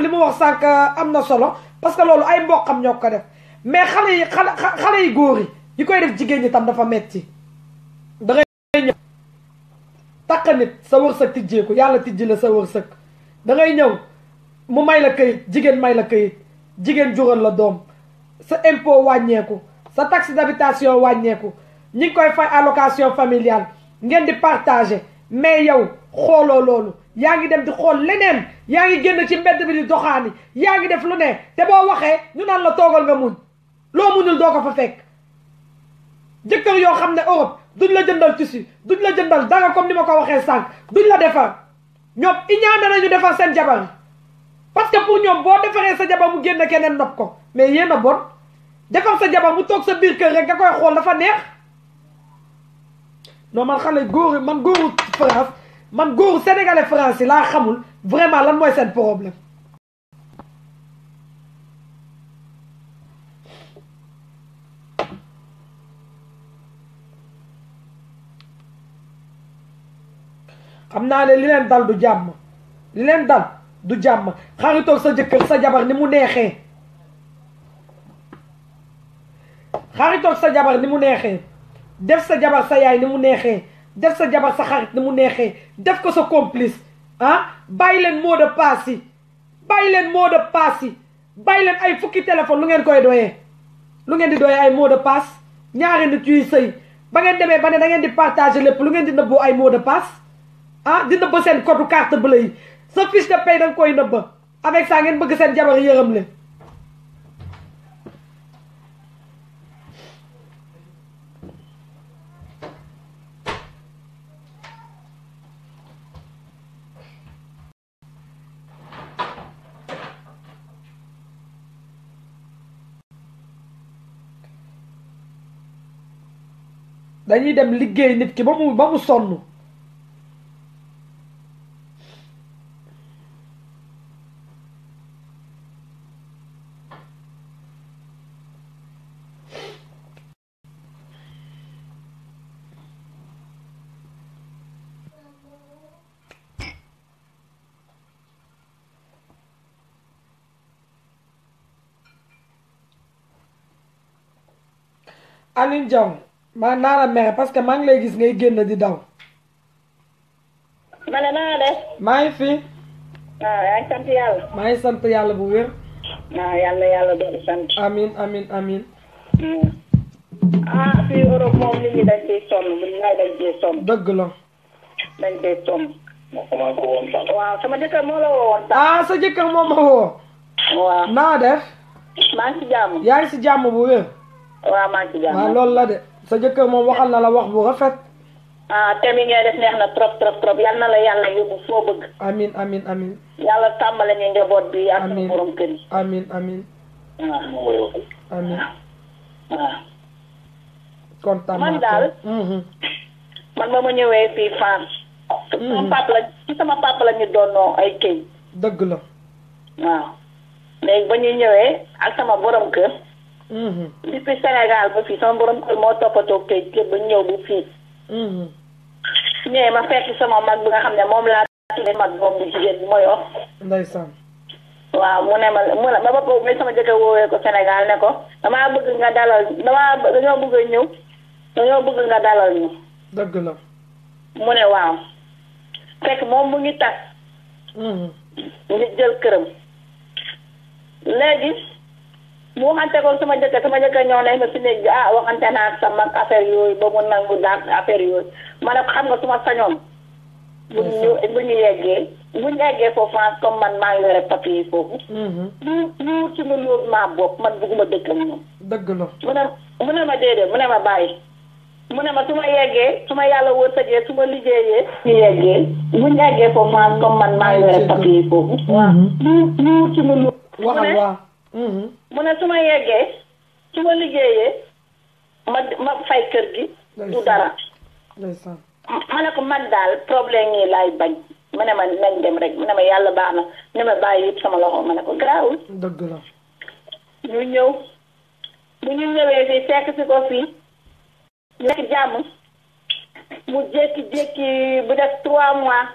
li mu wax sànq am na solo parce que loolu ay mboqam ñoo ko def mais xale yi góor yi koy def jigéen ñi tam dafa metti da ngay ñëw takk nit sa wërsëg tijjeeku yàlla tijji la sa wërsëg da ngay ñëw mu may la këyit jigéen may la këyit jigéen jural la doom sa impôt wàññeeku sa taxe d'habitation wàññeeku ñi ngi koy fay allocation familiale ngeen di partager mais yow xooloo loolu yaa ngi dem di xool leneen yaa ngi génn ci mbedd bi di doxaani yaa ngi def lu ne te boo waxee ñu naan la toogal nga muñ loo muñul doo ko fa fekk jëkkër yoo xam ne Europe duñ la jëndal tissu duñ la jëndal dara comme ni ma ko waxee sànq duñ la defar ñoom iñaane nañu defar seen jabar yi parce que pour ñoom boo defaree sa jabar mu génn keneen nopp ko mais yéen a bon defar sa jabar mu toog sa biir kër rek nga koy xool dafa neex non man xale góor man góoru France man góoru sénégalais France yi laa xamul vraiment lan mooy seen problème xam naa ne li leen dal du jàmm li leen dal du jàmm xaritoog sa jëkkër sa jabar ni mu neexee xaritoog sa jabar ni mu neexee def sa jabar sa yaay ni mu neexee def sa jabar sa xarit ni mu neexee def ko sa complice ah bàyyi leen mot de passe yi bàyyi leen mot de passe yi bàyyi leen ay fukki téléphone lu ngeen koy doyee lu ngeen di doyee ay mot de passe ñaari nit yuy sëy ba ngeen demee ba ne da ngeen di partager lépp lu ngeen di nëbboo ay mot de passe ah di nëbba seen code carte bleue yi sa fiche de paie da nga koy nëbba avec ça ngeen bëgg seen jabar yërëm leen dañuy dem liggéey nit ki ba mu sonn Aline Diaw maa naa la mere parce que maa ngi lay gis ngay génn di daw. ma ne naa def. maa ngi fi. yaa ngi sant yàlla. maa ngi sant yàlla bu wér. yàlla doon sant. amin amin amin. fii Europe moom nit ñi dañ ciy sonn bu ñu dañ ciy sonn. dëgg la. dañ ciy sonn. waaw sama jëkkër moo la woowoon sax. sa jëkkër moom ma woo. waaw naa def. maa ngi ci jàmm. yaa ngi si jàmm bu wér. waaw maa ngi ci jàmm. waaw loolu la de sa jëkkër moom waxal na la wax bu rafet. te mi ngay def neex na trop yal na la yàlla yóbbu foo bëgg. amin amin amin. yàlla tàmbale ñu njaboot bi ak suñu borom kër yi. amin amin. amin. kontaan man daal. man ba ma ñëwee fii France. sama papa la ñu doonoo ay këy. dëgg la. waaw léegi ba ñu ñëwee ak sama borom kër. depuis Sénégal ba fii sama borom kër moo toppatoo këy kër ba ñëw bu fii. ñëwee ma fekk sama mag bi nga xam ne moom laa tuddee mag moom bu jigéen bi ma yor. ndeysaan. waaw mu ne ma ba boobu sama jëkkër woowee ko Sénégal ne ko damaa bëgg nga dalal dañoo bëgg a ñëw dañoo bëgg nga dalal ñu. dëgg la. mu ne waaw fekk moom mu ngi tas. ngi jël këram. léegi mu waxante ko sama jëkkër ñëw ne ma si néeg bi waxante naa ak sama affaire yooyu ba mu nangu daal affaire yooyu ma ne ko xam nga suma sañoon. bu ñu yeggee foofu France comme man maa ngi yore papier yi foofu. ñu wut suñu logement bopp man bëgguma dëkk ak ñoom. dëgg la. mu ne ma déedéet mu ne ma bàyyi. mu ne ma su ma yeggee su ma yàlla wërsëgee su ma liggéeyee. ñu yeggee bu ñu yeggee foofu France comme man maa ngi yore papier yi foofu. waaw ñu wut suñu waaw. mu ne su ma yeggee su ma liggéeyee ma fay kër gi. du dara. ndeysaan. ma ne ko man daal problème yi laay bañ mu ne ma nañ dem rek mu ne ma yàlla baax na ne ma bàyyi yëpp sama loxo ma ne ko garaawul. dëgg la. ñu ñëw bu ñu ñëwee fii fekk si ko fii nekk jàmm mu jékki-jékki bu def 3 mois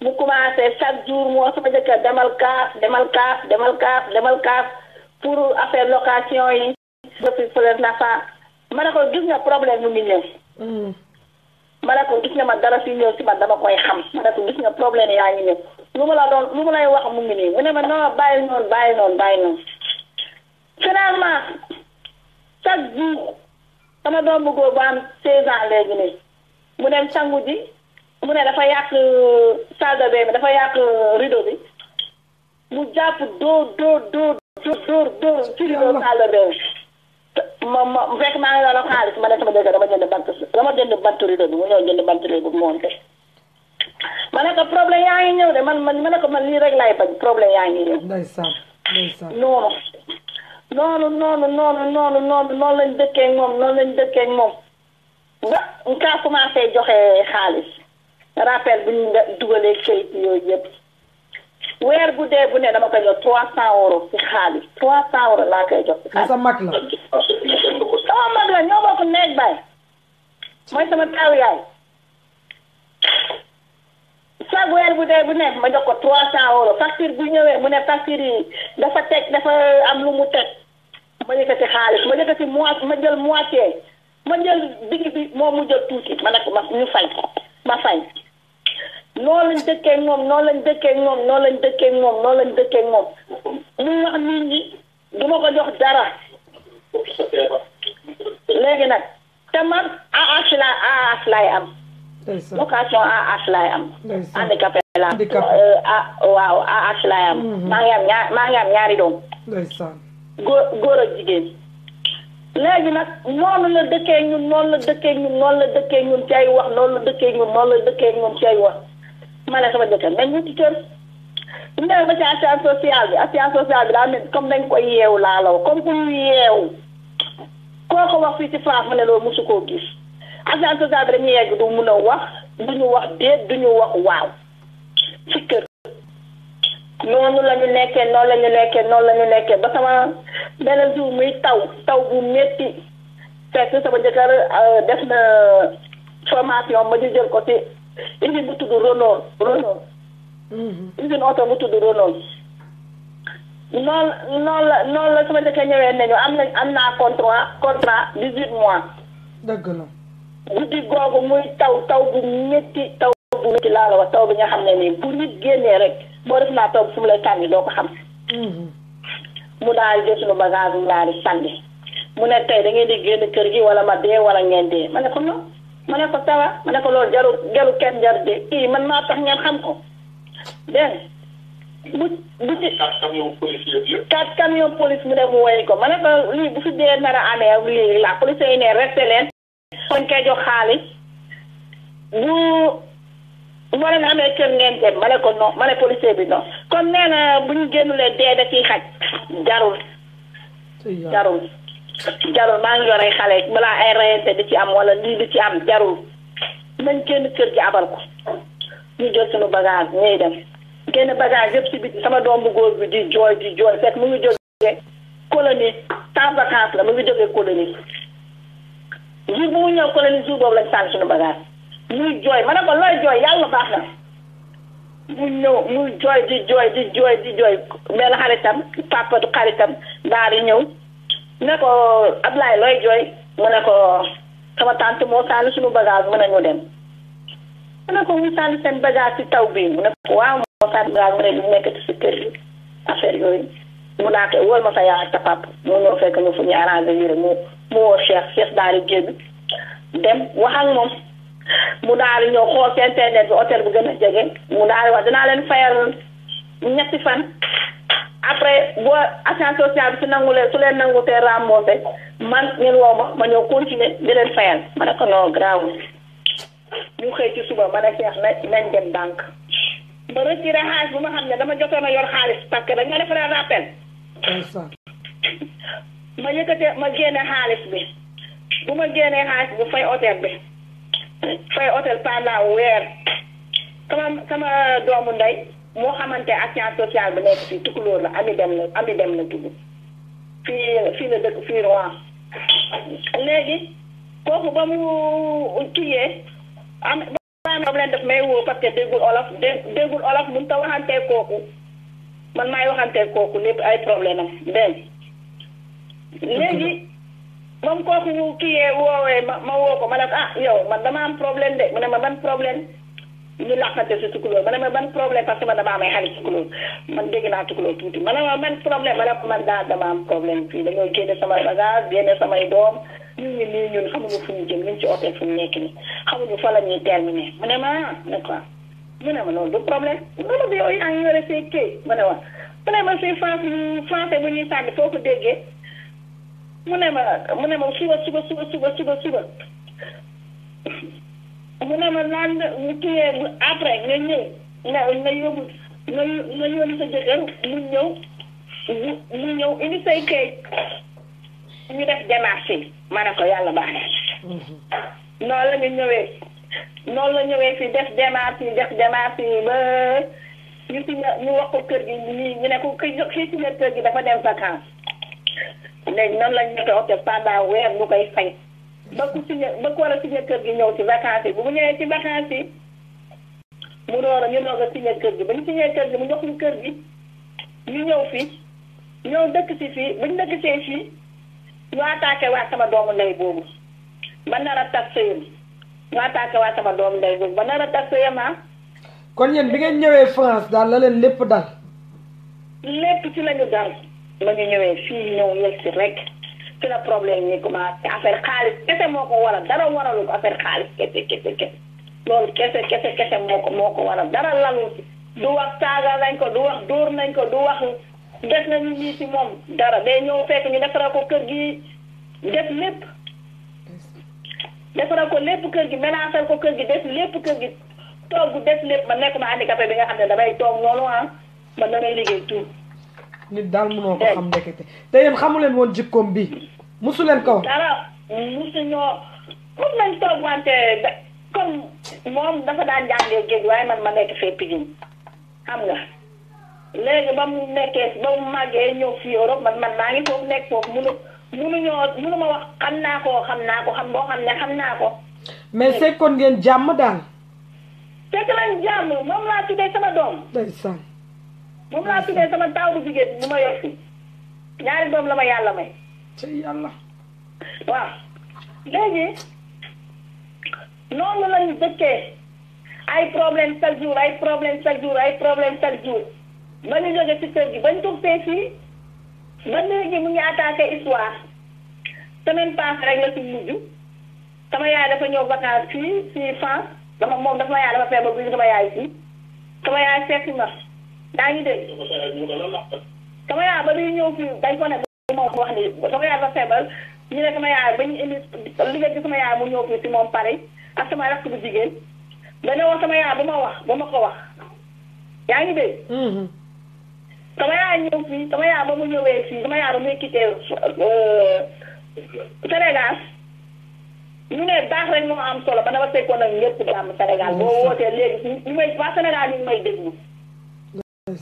mu commencé chaque jour moo sama jëkkër demal kaaf pour affaire location yi depuis fële na fa ma ne ko gis nga problème mu ngi ñëw ma ne ko gis nga ma dara fi ñëw si man dama koy xam ma ne ko gis nga problème yaa ngi ñëw lu ma lay wax mu ngi nii mu ne ma non bàyyi noonu finalement chaque jour sama doom bu góor bu am 16 ans léegi nii mu dem sangu ji mu ne dafa yàq salle de bain bi dafa yàq rideau bi mu jàpp dóor ci rideau salle de bain ma fekk maa ngi doon xaalis ma ne sama jëkkër dama jënd bant rideau bi mu ñëw jënd bant rideau bi monté ma ne ko problème yaa ngi ñëw de man ma ne ko man lii rek laay bañ problème yaa ngi ñëw. ndeysaan noonu lañ dëkkee moom ba nga commencé joxe xaalis rappel bu ñu dugalee kayit yooyu yëpp weer bu dee bu ne dama koy jox 300 € ci xaalis 300 € laa koy jox ci xaalis. sa mag la. sama mag la ñoo bokk néeg baay mooy sama taaw yaay chaque weer bu dee bu ne ma jox ko 300 € facture bu ñëwee mu ne facture yi dafa am lu mu teg ma yëkkati xaalis ma yëkkati ma jël moitié ma jël digg bi moom mu jël tuuti ma nekk ñu fay ma fay noonu lañ dëkkee moom muy wax nit ñi du ma ko jox dara léegi nag te man AH laay am location AH laay am handicapé la waaw AH laay am maa ngi am ñaari doom góor ak jigéen léegi nag noonu la dëkkee ñun ci ay wax noonu la dëkkee ñun ci ay wax ma ne sama jëkkër nañ wuti kër ñu demee ba ci assistance sociale bi daa mel comme dañ koy yeewu laa law comme ku ñu yeewu koo ko wax fii ci France ma ne loolu mosu koo gis assistance sociale bi dañuy yegg du mun a wax duñu wax déet duñu wax waaw ci kër noonu la ñu nekkee ba sama benn jour muy taw bu métti fekk sama jëkkër def na formation ma ñu jël ko ci usine bu tudd Renault usine oto bu tudd Renault noonu la sama jëkkër ñëwee nañu am naa contrat 18 mois. dëgg la. guddi googu muy taw bu métti laa la wax taw bi nga xam ne nii bu nit génnee rek boo def naa taw bi fu mu lay sànni doo ko xam. mu daal di jël suñu bagage mu daal di sànni mu ne tey da ngeen di génn kër gi wala ma dee wala ngeen dee ma ne ko non ma ne ko sawa ma ne ko loolu jaru kenn jar de kii man maa tax ngeen xam ko dégg bu ci 4 camion police mu ne mu woy ko ma ne ko lii bu fi dee nar a amee lii la police yi ne resté leen koñ koy jox xaalis bu leen amee kër ngeen dem ma ne ko non ma ne policier bi non comme nee na bu ñu génnulee dee da ciy xaj jarul maa ngi yore xale balaa ay reyante di ci am wala lii di ci am jarul nañ génn kër gi abal ko ñu jël suñu bagage ñuy dem génn bagage yëpp si biti sama doom bu góor bi di jooy fekk mu ngi jógee colonie sans vacances la mu ngi jógee colonie jour bu mu ñëw colonie jour boobu lañ sànni suñu bagage muy jooy ma ne ko looy jooy yàlla baax na mu ñëw muy jooy di jooy benn xaritam papa xaritam daal di ñëw ne ko Ablaye looy jooy mu ne ko sama tante moo sànni suñu bagage mu ne ñu dem mu ne ko mu sànni seen bagage ci taw bi mu ne ko waaw moo sànni bagage mu ne du nekk ci kër gi affaire yooyu mu naa ko wóor ma sa yaay ak sa papa mu ñëw fekk ñu fu ñu arrangé yére mu woo Cheikh daal di génn dem wax ak moom mu daal di ñëw xool ci internet bi hôtel bu gën a jege mu daal di wax dinaa leen fayal 2 fan après boo assurance sociale bi su leen nangutee remboursé man ngeen woo ma ñëw continuer di leen fayal ma ne ko non grave ñu xëy ci suba ma ne Cheikh nañ dem banque ma retiré xaalis bu ma xam ne dama jotoon a yor xaalis parce que dañ ma defaree rappel ma yëkkatee ma génne xaalis bi bu ma génnee xaalis bi fay hôtel pendant weer sama doomu ndey moo xamante assurance sociale bi nekk fii Tukulóor la ami dem na tudd fii la dëkk fii Rouen léegi kooku ba mu kiyee ma amee problème daf may woo parce que déggul olof mënut a waxantee kooku man maay waxantee kooku lépp ay problème am dégg léegi moom kooku kii yee woowee ma woo ko ma ne ko ah yow man dama am problème de mu ne ma ban problème ñu làqante si tukulóor ma ne ma ban problème parce que man dama amay xarit tukulóor man dégg naa tukulóor tuuti ma ne ma ban problème ma ne ko man daal dama am problème fii dañoo génne samay bagage génne samay doom ñu ngi nii ñun xamuñu fu ñu jëm ñu ci hôtel fu ñu nekk nii xamuñu fa la ñuy terminé mu ne ma ne quoi mu ne ma loolu du problème loolu bi yow yaa ngi yore say këy ma ne wa mu ne ma si français bu ñuy sànni foo ko déggee mu ne ma suba mu ne ma naan ñu kiyee après nga ñëw nga yóbbu nga yóbbu sa jëkkër mu ñëw indi say këy ñu def démarche yi ma ne ko yàlla baax na noonu la ñëwee fii def démarche yi ba ñu wax ko kër gi ñu ne ko kii si kër gi dafa dem vacances léegi noonu la ñu nekk hôtel pendant weer ñu koy fay ba ku war a signé kër gi ñëw ci vacances yi bu mu ñëwee ci vacances yi ñu doog a signé kër gi ba ñu signé kër gi mu jox ñu kër gi ñu ñëw fii ñëw dëkk si fii bu ñu dëkk see fii ñu attaqué waat sama doomu ndey boobu ba nar a tas sëyam ñu attaqué waat sama doomu ndey boobu ba nar a tas sëyam kon yéen bi ngeen ñëwee France daal la leen lépp dal. lépp ci lañu dal ba ñu ñëwee fii ñëw yegg si rek ci la problème yi commencé affaire xaalis kese moo ko waral dara waralu ko affaire xaalis kese loolu kese moo ko waral dara lalu si du wax saaga nañ ko du wax dóor nañ ko du wax def nañu ñii si moom dara day ñëw fekk ñu defaral ko kër gi def lépp defaral ko lépp kër gi mélangeal ko kër gi def lépp kër gi toog def lépp man nekk ma handicapé bi nga xam ne damay toog noonu man damay liggéey tout. nit daal mënoo ko xam ndekete te yéen xamu leen woon jikkoom bi musu leen ko wax. dara mos nañ toog wante comme moom dafa daan jàngee géej waaye man ma nekk fee Pikine xam nga léegi ba mu màggee ñëw fii Europe man maa ngi foofu nekk foofu munu ma wax xam naa ko xam boo xam ne xam naa ko. mais sekkoon ngeen jàmm daal. fekk nañ jàmm moom laa tuddee sama doom. ndeysaan. moom laa tuddee sama taaw bu jigéen bu ma yor fi ñaari doom la ma yàlla may. ci yàlla. waaw léegi noonu lañu dëkkee ay problème chaque jour ba ñu jóge ci kër gi ba ñu toog fii ba léegi mu ngi attaqué histoire semaine passée rek la ci mujj sama yaay dafa ñëw vacances fii ci France moom dafa ma yaay dafa feebar bu sama yaay fii sama yaay seeti ma daa ngi dégg sama yaay ba ñuy ñëw fii dañ ko ne bu ma wax ni sama yaay dafa feebar ñu ne sama yaay ba ñu indi liggéey ci sama yaay mu ñëw fii ci moom Paris ak sama rakk bu jigéen dañoo wax sama yaay ba ma ko wax yaa ngi dégg sama yaay ñëw fii sama yaay ba mu ñëwee fii sama yaay ba muy quitté Sénégal ñu ne baax rek moo am solo ba dama fekkoon nag ñëpp jàmm Sénégal boo wootee léegi ñu may waa Sénégal ñu ngi may déglu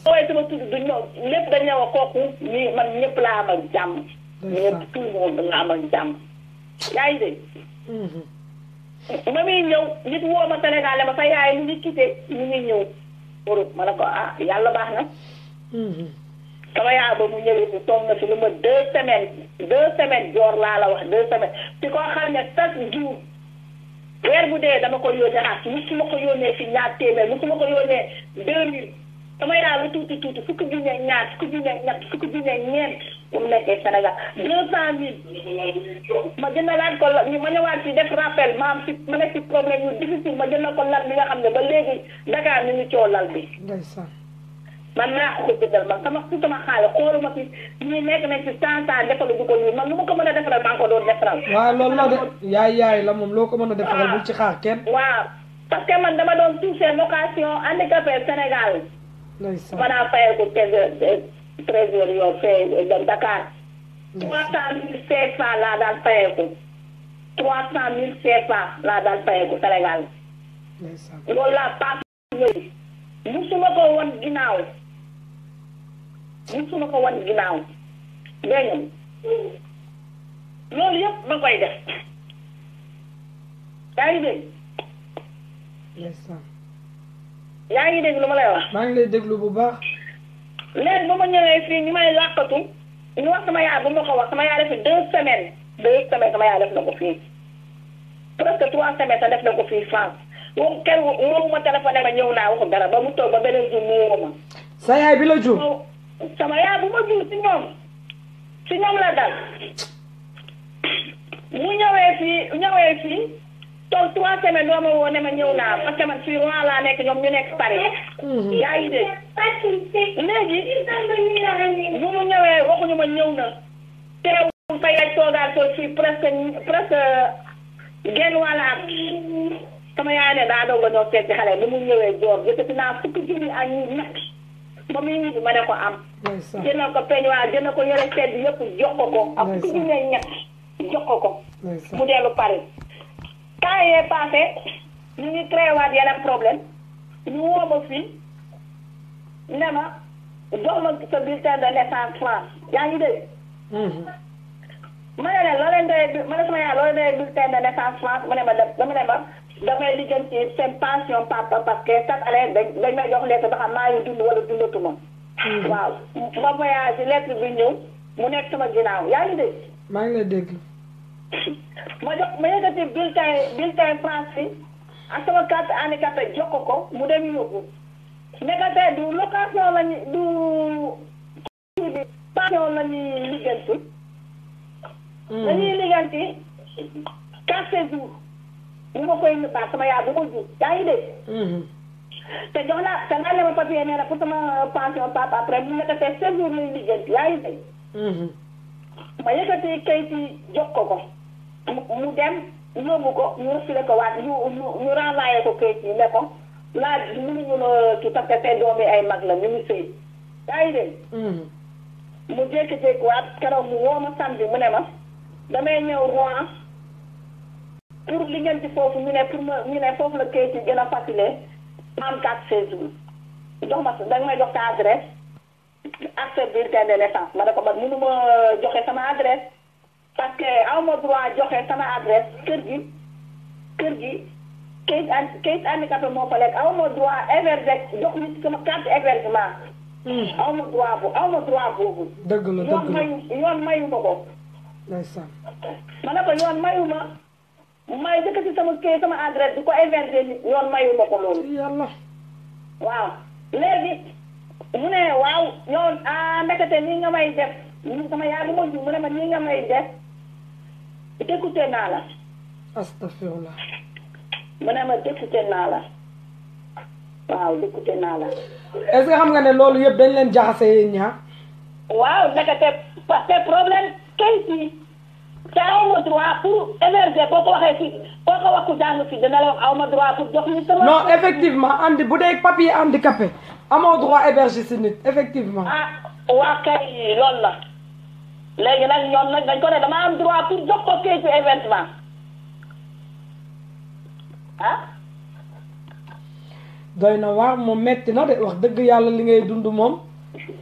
woowee sama tudd du ñëw lépp dañ ñëw a kooku ñi man ñëpp laa amal jàmm ñëpp tout le monde la amal jàmm yaa ngi dégg ma muy ñëw nit woo ma Sénégal ma sa yaay ñu ngi quitté ñu ngi ñëw Europe ma ne ko yàlla baax na sama yaay ba mu ñëwee fi toog na fi lu ma 2 semaines joor laa la wax 2 semaines ci koo xam ne chaque jour weer bu dee dama ko yónnee musuma ko yónnee fi ñaar téeméer musuma ko yónnee 2000 sama yaay lu tuuti fukki junne ñaar fukki junne ñett fukki junne ñeent bu mu nekkee Sénégal 200 000 ma jëndalaat ko ma ñëwaat fi def rappel ma nekk ci problème yu difficile ma jëndal ko lal bi nga xam ne ba léegi Dakar ñu ngi coow lal bi man naa ko bindal man sama xaalis xooluma fi ñii nekk nañ ci 100 ans defalu du ko nii man lu ma ko mën a defaral maa ngi ko doon defaral. waaw loolu la de yaay la moom loo ko mën a defaral bul ci xaar kenn. waaw parce que man dama doon touché location handicapé Sénégal. ndeysaan ma naa fayal ko trésorier fee Dakar. 300 000 CFA laa daan fayal ko 300 000 CFA laa daan fayal ko Sénégal. ndeysaan loolu laa paas yooyu musuma ko wan ginnaaw. musuma ko wan ginnaaw dégg nga loolu yëpp ma koy def yaa ngi dégg ndeysaan. yaa ngi dégg lu ma lay wax. maa ngi lay déglu bu baax. léegi ba ma ñëwee fii ñu may làqatu ñu wax sama yaay bu ma ko wax sama yaay def 2 semaines sama yaay def na ko fii presque 3 semaines sa def na ko fii France waxu kenn woowu ma téléphoné ma ñëw naa waxu dara ba mu toog ba beneen jour mu woo ma. sa yaay bi la jur. sama yaay bu ma jur si ñoom la dal mu ñëwee fii toog 3 semaines doo ma woo ne ma ñëw naa parce que man fii Rouen laa nekk ñoom ñu nekk Paris. yaa ngi dégg léegi bu mu ñëwee waxuñu ma ñëw na teewul fay ay toogaat toog fii presque genn wàlla ak sama yaay ne daa doog a ñëw seet ci xale bi mu ñëwee joor jëkkati naa fukki junni ak ñett ba muy ñibbi ma ne ko am. jëndal ko peñuwaar jëndal ko yore sedd yëpp jox ko ak fukki junni ak ñett jox ko mu dellu Paris. temps yee passé ñu ngi créé waat yeneen problème ñu woo ma fii ne ma jox ma sa bulletin de naissance France yaa ngi dégg. ma ne leen loo leen doyee ma ne sama yaay loo leen doyee bulletin de naissance France mu ne ma dama ne ma damay lijjanti seen pension papa parce que chaque année dañ may jox lettre ba xam maa ngi dund wala dundatuma. waaw ma voyage lettre bi ñëw mu nekk sama ginnaaw yaa ngi dégg. maa ngi lay dégg. ma yëkkati bulletin France bi ak sama carte handicapé jox ko mu dem yóbbu nekkate du location lañu du pension lañuy ligganti dañuy ligganti 4 séjours ñu ma koy baax sama yaay bu ko jur yaa ngi dégg te jox naa te naa ma papier nee na pour sama pension papa après mu nekkate 7 jours lañuy ligganti yaa ngi dégg ma yëkkati kayit yi jox ko mu dem yóbbu ko ñu refilé ko waat ñu renvoyé ko kayit yi ne ko laaj mënuñu la kii parce que seen doom yi ay mag la ñu ngi sëy yaa ngi dégg mu jékki-jékki waat keroog mu woo ma samedi mu ne ma damay ñëw Rouen pour li ngeen ci foofu ñu ne foofu la kayit yi gën a facile am 4 séjours jox ma danga may jox sa adresse ak sa bulletin de naissance ma ne ko man mënu ma joxe sama adresse parce que aw ma droit joxe sama adresse kër gi kayit handicapé moo fa lekk aw ma droit héberger jox nit sama carte hébergement. aw ma droit boobu. dëgg la yoon mayu ma ko. ndeysaan. ma ne ko yoon mayu ma may jëkkati sama adresse di ko héberger nit yoon mayu ma ko loolu. yàlla. waaw léegi mu ne waaw yoon ndekete nii nga may def sama yaay bu ma ju mu ne ma nii nga may def dégoûté naa la. astafirullah. mu ne ma dégoûté naa la waaw dégoûté naa la. est-ce que xam nga ne loolu yëpp dañ leen jaxase yéen ñaar. waaw ndekete parce que problème kayit yi te aw ma droit pour héberger boo ko waxee fii boo ko wax ku jàng fii dina la wax aw ma droit pour jox nit sama. non effectivement bu dee papier handicapé amoo droit héberger si nit effectivement. waa kay loolu la léegi nag ñoom nag dañ ko ne dama am droit pour jox ko kayitu événement doy na waar moom metti na de wax dëgg yàlla li ngay dund moom.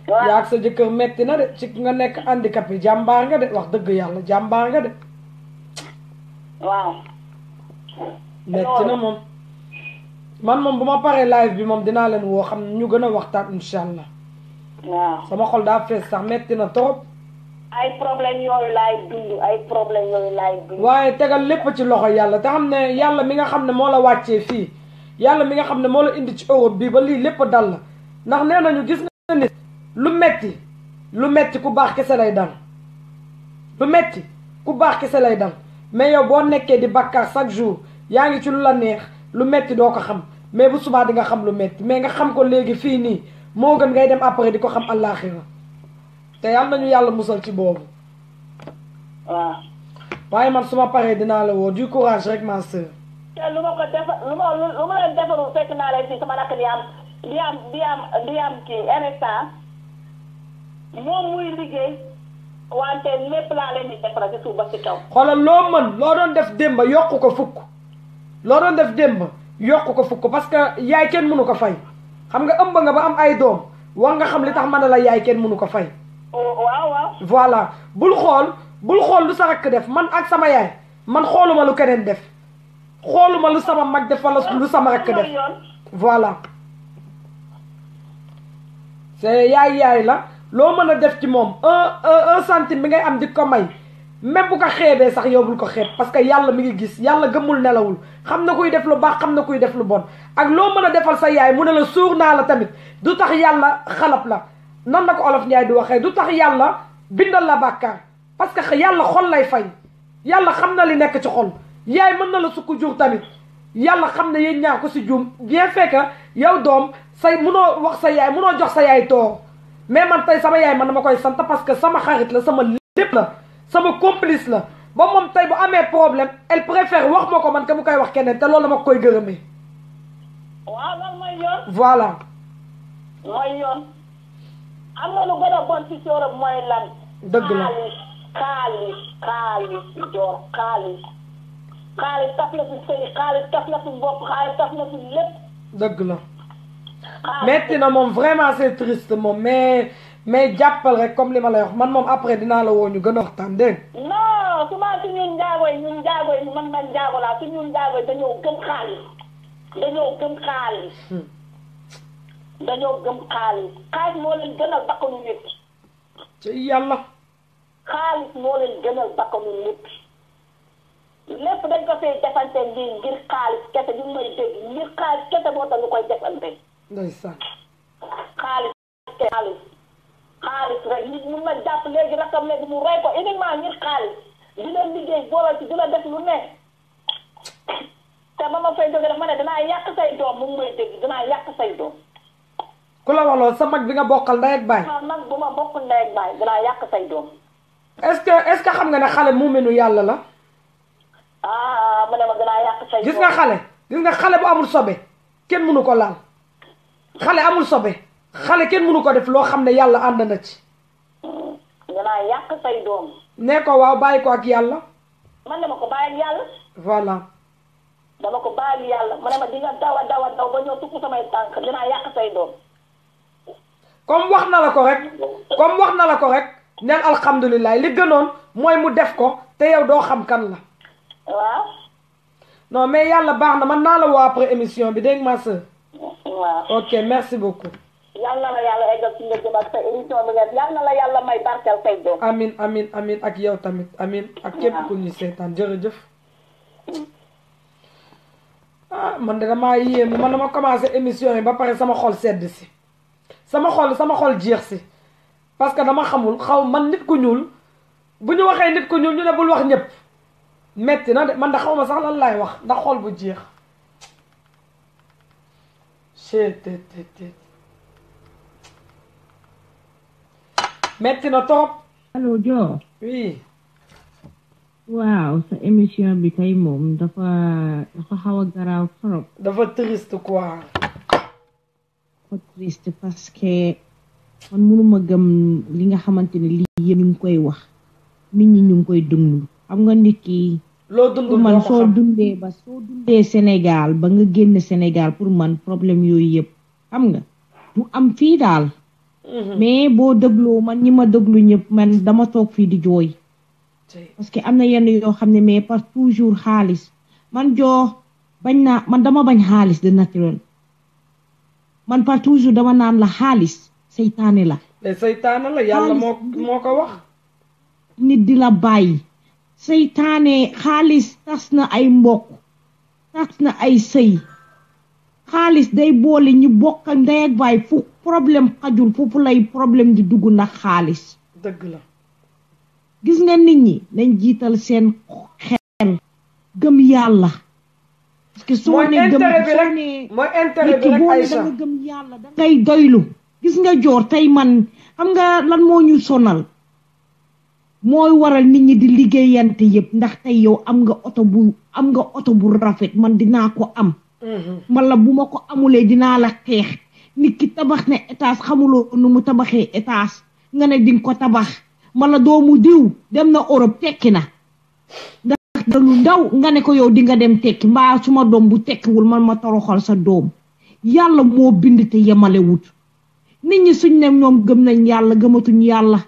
waaw yaa ak sa jëkkër metti na de ci nga nekk handicapé jàmbaar nga de wax dëgg yàlla jàmbaar nga de. waaw. metti na moom. man moom bu ma paree live bi moom dinaa leen woo xam ñu gën a waxtaan incha allah. waaw sama xol daa fees sax metti na trop. ay problème yooyu laay dund waaye tegal lépp ci loxo yàlla te xam ne yàlla mi nga xam ne moo la wàccee fii yàlla mi nga xam ne moo la indi ci Europe bi ba lii lépp dal la ndax nee nañu gis nga nit lu metti ku baax kese lay dal lu metti ku baax kese lay dal mais yow boo nekkee di bàkkaar chaque jour yaa ngi ci lu la neex lu metti doo ko xam mais bu subaa di nga xam lu metti mais nga xam ko léegi fii nii moo gën ngay dem après di ko xam àllaaxira te yàlla nañu yàlla musal ci boobu. waaw. waaye man su ma paree dinaa la woo du courage rek ma sœur. te lu ma ko defar lu ma leen defarul fekk naa leen fii sama rakk di am kii instant moom muy liggéey wante lépp laa leen di defara ci suuf ba ci kaw. xoolal loo mën loo doon def démb yokku ko fukk loo doon def démb yokku ko fukk parce que yaay kenn mënu ko fay xam nga ëmb nga ba am ay doom war nga xam li tax ma ne la yaay kenn mënu ko fay. waaw. voilà bul xool lu sa rakk def man ak sama yaay man xooluma lu keneen def xooluma lu sama mag def wala lu sama rakk def voilà c'est yaay la loo mën a def ci moom un centime bi ngay am di ko may même bu ko xeebee sax yow bul ko xeeb parce que yàlla mi ngi gis yàlla gëmul nelawul xam na kuy def lu baax xam na kuy def lu bon ak loo mën a defal sa yaay mu ne la suur naa la tamit du tax yàlla xalab la nan la ko olof Njaay di waxee du tax yàlla bindal la bàkkaar parce que yàlla xol lay fay yàlla xam na li nekk ci xol yaay mën na la sukk jur tamit yàlla xam ne yéen ñaar ko si juum bien fait que yow doom say munoo wax sa yaay munoo jox sa yaay toor mais man tey sama yaay man dama koy sant parce que sama xarit la sama lépp la sama complice la ba moom tey bu amee problème elle préfère wax ma ko man que mu koy wax keneen te loolu dama koy gërëmee. waaw loolu mooy yoon. voilà. mooy yoon. am na lu gën a bon ci sóoram mooy lan. dëgg la xaalis joor xaalis taf na fi sëy xaalis taf na fi mbokk xaalis taf na fi lépp. dëgg la. metti na moom vraiment c'est triste moom mais jàppal rek comme li ma lay wax man moom après dinaa la woo ñu gën a waxtaan dégg non souvent su ñun njaago yi man njaago laa su ñun njaago yi dañoo gëm xaalis xaalis moo leen gënal bakkanu nit ci yàlla xaalis moo leen gënal bakkanu nit lépp dañ ko fay defante ngir xaalis kese ñu may dégg ngir xaalis kese moo tax ñu koy defante ndeysaan xaalis rek nit mun na jàpp léegi rakam léegi mu rey ko uniquement ngir xaalis dina liggéey boolal ci dina def lu ne te ba ma fay jóge daf ma ne dinaa yàq say doom mu ngi may dégg dinaa yàq say doom ku la wax loolu sa mag bi nga bokkal ndey ak baay mag bu ma bokkal ndey ak baay dinaa yàq say doom est-ce que xam nga ne xale muuminu yàlla la mu ne ma dinaa yàq say doom gis nga xale bu amul sobe kenn mënu ko laal xale amul sobe xale kenn mënu ko def loo xam ne yàlla ànd na ci dinaa yàq say doom ne ko waaw bàyyi ko ak yàlla man dama ko bàyyi ak yàlla voilà dama ko bàyyi ak yàlla mu ne ma di nga daw ba ñëw tukku samay tànk dinaa yàq say doom comme wax na la ko rek neen alhamdulilah li gënoon mooy mu def ko te yow doo xam kan la waaw non mais yàlla baax na man naa la woo après émission bi dégg nga ma sœur waaw ok merci beaucoup yal na la yàlla eggal ci nga jëm ak sa émission bi ngeen yal na la yàlla may barkeel say doom amin ak yow tamit amin ak képp ku ñu seetaan jërëjëf man de damaa yéem man dama commencé émission yi ba pare sama xol sedd si sama xol jeex si parce que dama xamul man nit ku ñuul bu ñu waxee nit ku ñuul ñu ne bul wax ñëpp metti na de man da xaw ma sax lan laay wax ndax xol bu jeex metti na trop. allo Dior. oui. waaw sa émission bi tey moom dafa xaw a garaaw trop. dafa triste quoi. dafa triste parce que man mënuma gëm li nga xamante ne lii yëpp ñu ngi koy wax nit ñi ñu ngi koy dund xam nga nit ki. loo dund man soo dundee Sénégal ba nga génn Sénégal pour man problème yooyu yëpp xam nga du am fii daal. mais boo dégloo man ñi ma déglu ñëpp man dama toog fii di jooy. parce que am na yenn yoo xam ne mais par toujours xaalis man man dama bañ xaalis de naturel man par toujours dama naan la xaalis seytaane la. seytaane la yàlla moo ko wax. nit di la bàyyi. seytaane xaalis tas na ay mbokk tas na ay sëy xaalis day boole ñu bokk ndey ak baay fu problème xajul foofu lay problème di dugg ndax xaalis. dëgg la. gis nga nit ñi nañ jiital seen xel gëm yàlla. parce que soo ne gëm mooy intérêt bi rek Aïcha da nga gëm yàlla da ngay doylu. gis nga Dior tey man xam nga lan moo ñu sonal mooy waral nit ñi di liggéeyante yëpp ndax tey yow am nga oto bu rafet man dinaa ko am. wala bu ma ko amulee dinaa la xeex nit ki tabax na étage xamuloo nu mu tabaxee étage nga ne dinga ko tabax. mala doomu diw dem na Europe tekki na ndax lu ndaw nga ne ko yow di nga dem tekki mbaa suma doom bu tekkiwul man ma toroxal sa doom yàlla moo bind te yemale wut nit ñi suñ ne ñoom gëm nañ yàlla gëmatuñ yàlla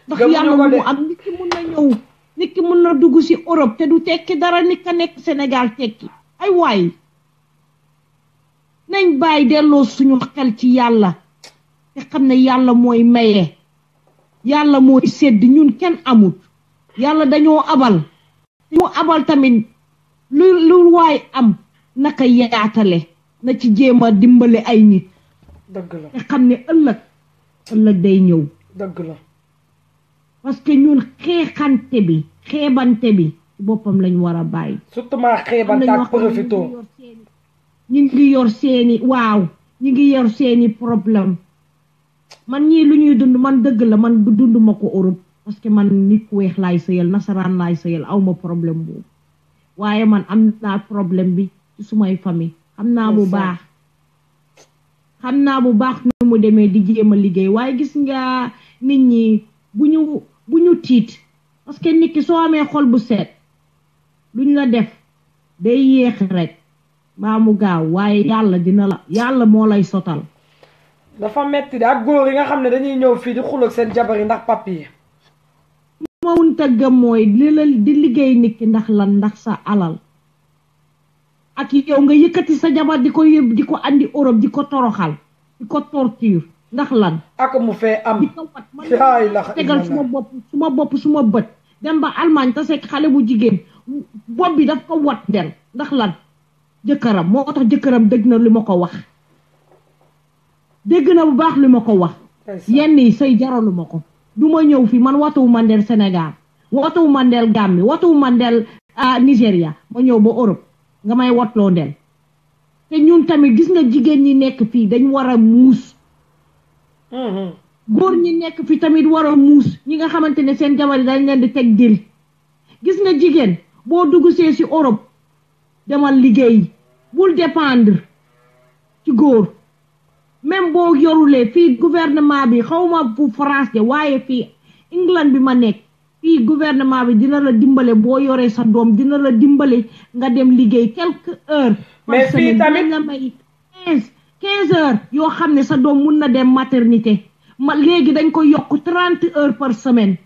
ndax yàlla lu mu am nit ki mun na ñëw nit ki mun na dugg si Europe te du tekki dara nit ka nekk Sénégal tekki ay waay nañ bàyyi delloo suñu xel ci yàlla te xam ne yàlla mooy maye yàlla mooy sedd ñun kenn amut yàlla dañoo abal ñu abal tamit lu waay am naka yaatale na ci jéem a dimbale ay nit dëgg la te xam ne ëllëg day ñëw dëgg la parce que ñun xeebante bi ci boppam lañ war a bàyyi surtout ma xeebante ak profito ñu ngi yor seeni problème man ñii lu ñuy dund man dëgg la man dund ma ko Europe parce que man nit ku weex laay sëyal nasaraan laay sëyal aw ma problème boobu waaye man am naa problème bi ci sumay famille xam naa bu baax nu mu demee di jéem a liggéey waaye gis nga nit ñi bu ñu tiit parce que nit ki soo amee xol bu seet luñ la def day yéex rek baa mu gaaw waaye yàlla moo lay sotal dafa metti de ak góor yi nga xam ne dañuy ñëw fii di xuloo ak seen jabar yi ndax papier ma wunta gëm mooy di liggéey nit ki ndax lan ndax sa alal ak yow nga yëkkati sa jabar di ko yóbbu di ko andi Europe di ko toroxal di ko torture ndax lan ak mu fee am di ko wat man tegal suma bët dem ba Allemagne te sekk xale bu jigéen bopp bi daf ko wat del ndax lan jëkkëram moo tax jëkkëram dégg na li ma ko wax dégg na bu baax li ma ko wax yenn yi say jaralu ma ko du ma ñëw fi man watuwu mandel Sénégal watuwu mandel Gambie watuwu mandel Nigéria ma ñëw ba Europe nga may watloo ndel te ñun tamit gis nga jigéen ñi nekk fii dañ war a muus góor ñi nekk fii tamit war a muus ñi nga xamante ne seen jabar yi dañ leen di teg dil gis nga jigéen boo dugg see si Europe demal liggéey bul dépendre ci góor même boo yorulee fii gouvernement bi xawma bu France de waaye fii England bi ma nekk fii gouvernement bi dina la dimbale boo yoree sa doom dina la dimbale nga dem liggéey quelques heures mais fii tamit la may 15 heures yoo xam ne sa doom mun na dem maternité léegi dañ ko yokk 30 heures par semaine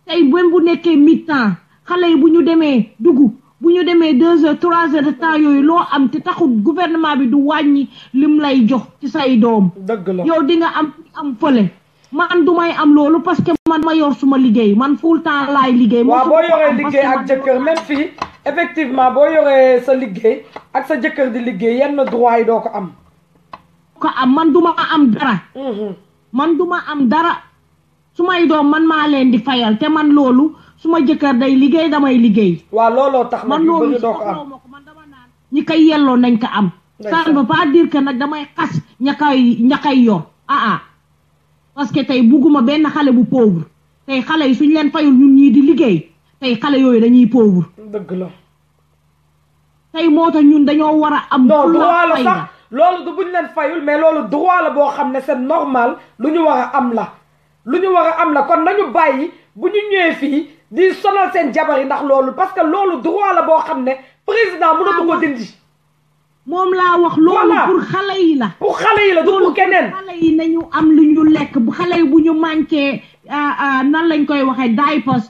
tey même bu nekkee mi-temps xale yi bu ñu demee dugg bu ñu demee 2 heures 3 heures de temps yooyu loo am te taxul gouvernement bi du wàññi lim lay jox ci say doom dëgg la yow di nga am fële man du may am loolu parce que man ma yor suma liggéey man full temps laay liggéey waaw boo yoree liggéey ak jëkkër même fii effectivement boo yoree sa liggéey ak sa jëkkër di liggéey yenn droit yi doo ko am man duma am dara man duma am dara su may doom man maa leen di fayal te man loolu suma jëkkër day liggéey damay liggéey waaw looloo tax nag yu bëri doo ko am man dama naan ñi koy yelloo nañ ko am ça ne veut pas dire que nag damay xas ña koy yor parce que tey bugguma benn xale bu pauvre tey xale yi suñ leen fayul ñun ñii di liggéey tey xale yooyu dañuy pauvre dëgg la tey moo tax ñun dañoo war a am non droit la sax loolu du buñ leen fayul mais loolu droit la boo xam ne c'est normal lu ñu war a am la kon nañu bàyyi bu ñu ñëwee fii di sonal seen jabar yi ndax loolu parce que loolu droit la boo xam ne président mënatu ko dindi moom laa wax loolu pour xale yi la du pour keneen xale yi nañu am lu ñu lekk bu xale yi bu ñu manqué nan lañ koy waxee diapers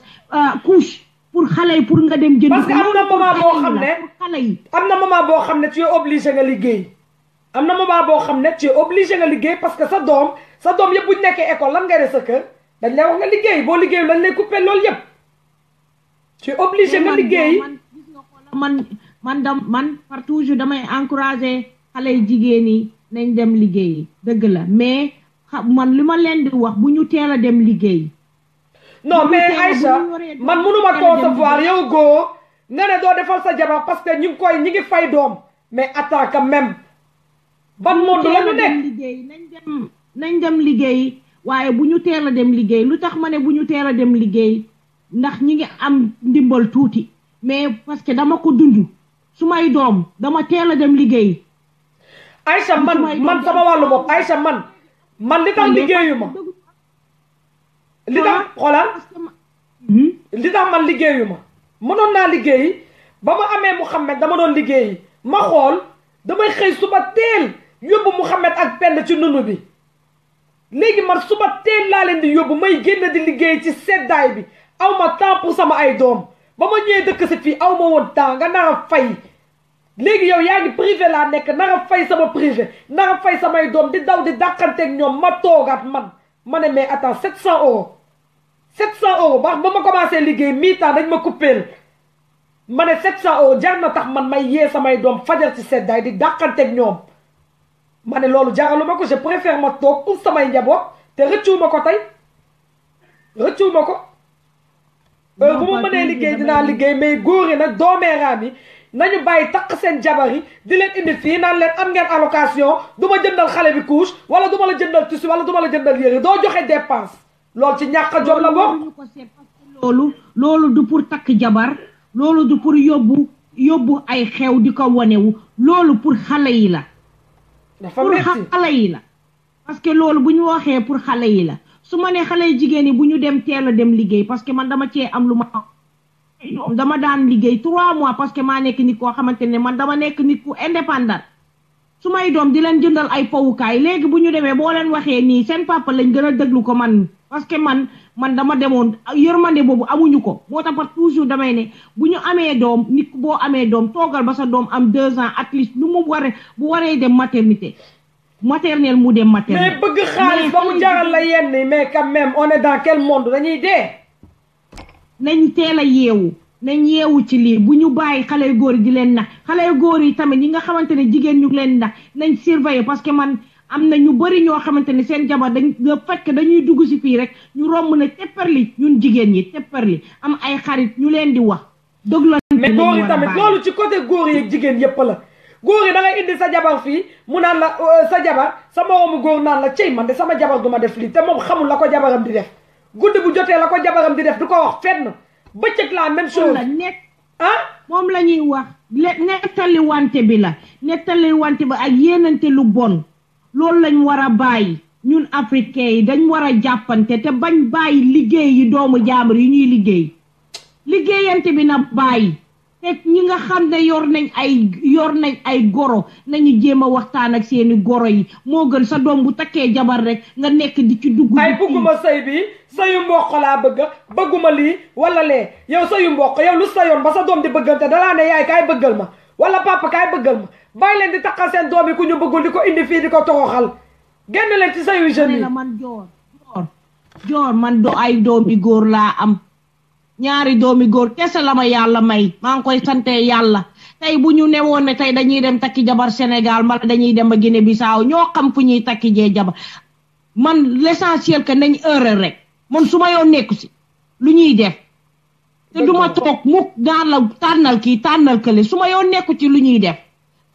couche pour xale yi pour nga dem jënd parce que am na moment boo xam ne xale yi am na moment boo xam ne tu es obligé nga liggéey am na moment boo xam ne tu es obligé nga liggéey parce que sa doom yëpp bu ñu nekkee école lan ngay def sa kër dañ lay wax nga liggéey boo liggéeyu lañ lay coupé loolu yëpp tu es obligé nga liggéey man par toujours damay encouragé xale yi jigéen yi nañ dem liggéey dëgg la mais man li ma leen di wax bu ñu teel a dem liggéey non mais Aïcha man mënuma concevoir yow góor nga ne doo defal sa jabar parce que ñi ngi fay doom mais attends quand même ban monde la ñu nekk nañ dem liggéey waaye bu ñu teel a dem liggéey lu tax ma ne bu ñu teel a dem liggéey ndax ñi ngi am ndimbal tuuti mais parce que dama ko dund su may doom dama teel a dem liggéey Aïcha man sama wàllu bopp Aïcha man li tax liggéeyu ma li tax xoolal li tax man liggéeyu ma mënoon naa liggéey ba ma amee Mouhamed dama doon liggéeyi ma xool damay xëy suba teel yóbbu Mouhamed ak penn ci nunu bi léegi man suba teel laa leen di yóbbu may génn di liggéey ci seddaay bi aw ma temps pour sama ay doom ba ma ñëwee dëkk si fii aw ma woon temps nga nar a fay léegi yow yaa ngi privé laa nekk nanga fay sama privé nanga fay samay doom di daw di dàqanteeg ñoom ma toogaat man ma ne mais attends 700 euros 700 euros ba ma commencé liggéey mi-temps dañ ma coupéel ma ne 700 euros jar na tax man may yee samay doom fajar ci seddaay di dàqanteeg ñoom ma ne loolu jaralu ma ko je préfère ma toog pour samay njaboot te rëccuwuma ko tey rëccuwuma ko bu ma mënee liggéey dinaa liggéey mais góor yi nag doomeeraam yi nañu bàyyi takk seen jabar yi di leen indi fii naan leen am ngeen allocation du ma jëndal xale bi couche wala du ma la jëndal tissu wala du ma la jëndal yére doo joxe dépense loolu ci ñàkk a jom la bokk. loolu du pour takk jabar loolu du pour yóbbu ay xew di ko wanewu loolu pour xale yi la. dafa metti pour xale yi la. parce que loolu bu ñu waxee pour xale yi la su ma nee xale jigéen yi bu ñu dem teel a dem liggéey parce que man dama cee am lu ma. dama daan liggéey 3 mois parce que maa nekk nit koo xamante ne man dama nekk nit ku indépendant su may doom di leen jëndal ay fowukaay léegi bu ñu demee boo leen waxee nii seen papa lañ gën a déglu ko man parce que man dama demoon yërmande boobu amuñu ko moo tax par toujours damay ne bu ñu amee doom nit ku boo amee doom toogal ba sa doom am 2 ans at least lu mu bu waree dem maternité maternelle mu dem maternelle. mais bëgg xaalis ba mu jaral la yenn mais quand même on est dans quel monde dañuy dee. nañ teel a yeewu nañ yeewu ci lii bu ñu bàyyi xale yu góor yi di leen nax xale yu góor yi tamit ñi nga xamante ne jigéen ñu leen nax nañ surveiller parce que man am na ñu bëri ñoo xamante ne seen jabar dañ fekk dañuy dugg si fii rek ñu romb na tepparli ñun jigéen ñi tepparli am ay xarit ñu leen di wax dëgg mais góor yi tamit loolu ci côté góor yi ak jigéen yépp la góor yi da ngay indi sa jabar fii mu naan la sa jabar sa moroomu góor naan la cey man de sama jabar du ma def lii te moom xamul la ko jabaram di def guddi bu jotee la ko jabaram di def du ko wax fenn bëccëg la même chose la nekk moom la ñuy wax nettali wante bi la nettali wante bi ak yéenante lu bon loolu lañ war a bàyyi ñun africain yi dañ war a jàppante te bañ bàyyi liggéey yi doomu jaambur yi ñuy liggéeyante bi na bàyyi te ñi nga xam ne yor nañ ay goro nañu jéem a waxtaan ak seeni goro yi moo gën sa doom bu takkee jabar rek nga nekk di ci dugg ay bëgguma sëy bi sëyu mboq laa bëgguma lii wala lee yow sëyu mboq yow lu sa yoon ba sa doom di bëggante dalaa ne yaay kaay bëggal ma wala papa kaay bëggal ma bàyyi leen di takkal seen doom yi ku ñu bëggul di ko indi fii di ko toroxal génn leen ci sëyu jeune yi man joor man do ay doomi góor laa am ñaari doomi góor kese la ma yàlla may maa ngi koy sante yàlla tey bu ñu newoon ne tey dañuy dem takki jabar Sénégal mbala dañuy dem ba Guinée Bissau ñoo xam fu ñuy takki jee jabar man l'essentiel que nañ heure rek man su ma yoon nekku si lu ñuy def te duma toog mukk daan la tànnal kii tànnal kële su ma yoon nekku ci lu ñuy def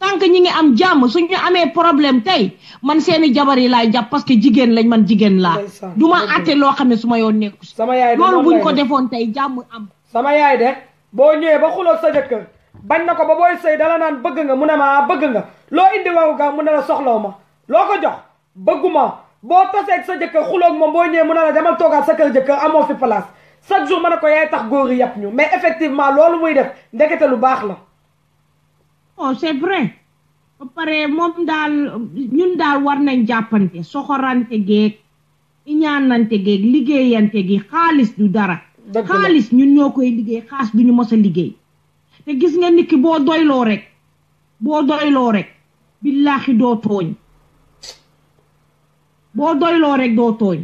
tant que ñi ngi am jàmm suñu amee problème tey man seeni jabar yi laay jàpp parce que jigéen lañ man jigéen laa duma àtte loo xam ne su ma yoon nekku si loolu buñ ko defoon tey jàmm am sama yaay de boo ñëwee ba xuloog sa jëkkër bañ na ko ba booy sëy dala naan bëgg nga mu ne ma bëgg nga loo indi waru ga mu ne la soxlaw ma loo ko jox bëgguma boo taseeg sa jëkkër xuloog moom boo ñëwee mu ne la demal toogaat sa kër jëkkër amoo fi place chaque jour ma ne ko yaay tax góor yi yàpp ñu mais effectivement loolu muy def ndekete lu baax la oh c'est vrai ba pare moom daal ñun daal war nañ jàppante soxorante geeg iñaanante geeg liggéeyante gi xaalis du dara xaalis ñun ñoo koy liggéey xaalis du ñu mos a liggéey te gis nga nit ki boo doyloo rek billaahi doo tooñ boo doyloo rek doo tooñ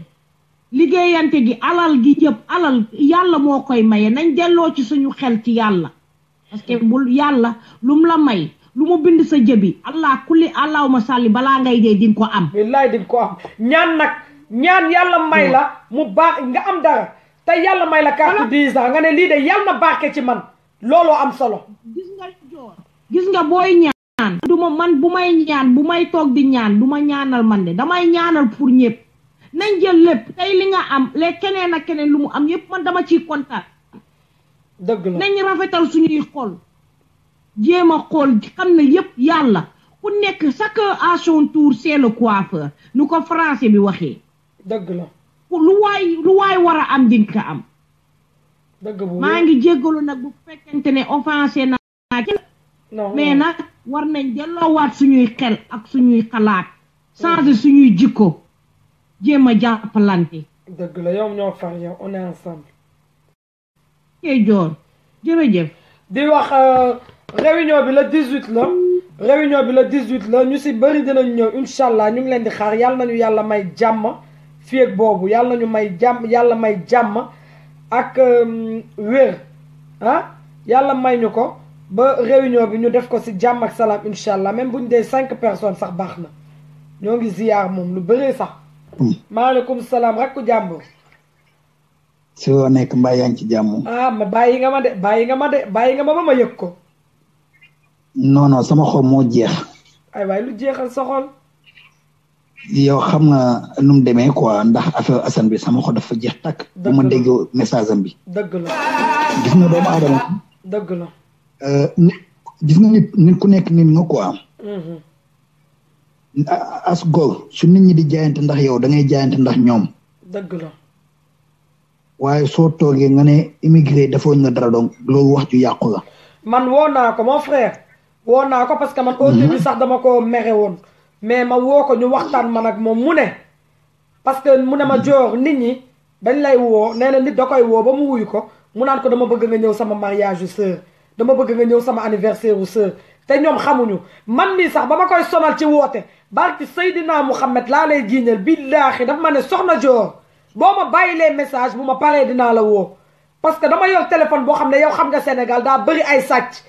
liggéeyante gi alal gi yëpp alal yàlla moo koy maye nañ delloo ci suñu xel ci yàlla parce que bul yàlla lum la may lu mu bind sa jëbi allah kulli allahuma salli balaa ngay dee di nga ko am billaay di nga ko am ñaan yàlla may la mu baax nga am dara te yàlla may la carte 10 ans nga ne lii de yàlla na barke ci man looloo am solo gis nga booy ñaan duma man bu may toog di ñaan du ma ñaanal man de damay ñaanal pour ñëpp nañ jël lépp tey li nga am léegi keneen ak keneen lu mu am yëpp man dama ciy kontaan dëgg la nañ rafetal suñuy xol jéem a xool xam ne yëpp yàlla ku nekk chacun à son tour c'est le coiffeur nu ko français bi waxee dëgg la lu waay war a am dinga am dëgg bu maa ngi jéggalu nag bu fekkente ne offensé naa mais nag war nañ delloowaat suñuy xel ak suñuy xalaat changer suñuy jikko jéem a jàppalante dëgg la yow ñoo far yow on est ensemble kay joor jërëjëf di wax réunion bi le 18 la réunion bi le 18 la ñu si bëri dinañ ñëw incha allah ñu ngi leen di xaar yàlla nañu yàlla may jàmm fii ak boobu yàlla nañu may jàmm yàlla may jàmm ak wér ah yàlla may ñu ko ba réunion bi ñu def ko si jàmm ak salaam incha allah même bu ñu dee 5 personnes sax baax na ñoo ngi ziyaar moom lu bëree sax. maaleykum salaam rakku jàmbur. si loo nekk mbaa yaa ngi ci jàmm. ah ma bàyyi nga ma de bàyyi nga ma ba ma yëg ko. non sama xol moo jeex. ay waay lu jeexal sa xol. yow xam nga nu mu demee quoi ndax affaire Assane bi sama xol dafa jeex takk. bu ma déggee message am bi. dëgg la. gis nga doomu aadama. dëgg la. gis nga nit ku nekk nit nga quoi. as góor su nit ñi di jaayante ndax yow da ngay jaayante ndax ñoom. dëgg la. waaye soo toogee nga ne immigré dafoo nga dara donc loolu wax ju yàqu la. man woo naa ko mon frère. woo naa ko parce que man au début sax dama ko mere woon. mais ma woo ko ñu waxtaan man ak moom mu ne. parce que mu ne ma joor nit ñi dañ lay woo nee na nit da koy woo ba mu wuyu ko mu naan ko dama bëgg nga ñëw sama mariage yu sœur dama bëgg nga ñëw sama anniversaire yu sœur te ñoom xamuñu man mii sax ba ma koy sonal ci woote barki Seydina Mouhamed laa lay jiiñal billaahi daf ma ne soxna joor boo ma bàyyilee message bu ma paree dinaa la woo parce que dama yor téléphone boo xam ne yow xam nga Sénégal daa bëri ay sàcc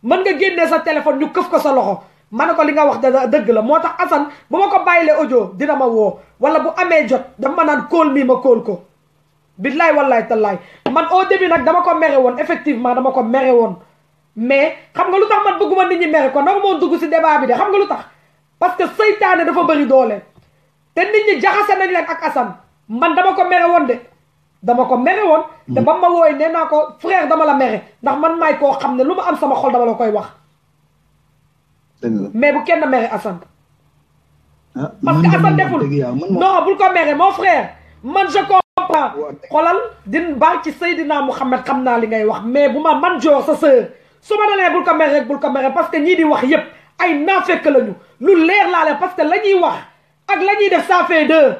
mën nga génnee sa téléphone ñu këf ko sa loxo ma ne ko li nga wax dëgg la moo tax Assane bu ma ko bàyyilee audio dina ma woo wala bu amee jot dama ma naan kóol mii ma kóol ko billaay wallaay tallaay man au début nag dama ko mere woon effectivement dama ko mere woon mais xam nga lu tax man bëgguma nit ñi mere ko nag moo dugg si débat bi de xam nga lu tax parce que seytaane dafa bëri doole te nit ñi jaxase nañ leen ak Assane man dama ko mere woon de dama ko mere woon te ba ma wooy nee naa ko frère dama la mere ndax man maay koo xam ne lu ma am sama xol dama la koy wax mais bu kenn mere Assane parce que Assane deful non bul ko mere mon frère man je comprends xolal din baax ci Seydina Mouhamed xam naa li ngay wax mais bu ma man joor sa sœur su ma nee bul ko mere rek bul ko mere parce que ñii di wax yépp ay naafekk lañu lu leer laa leen parce que la ñuy wax ak la ñuy def ça fait deux.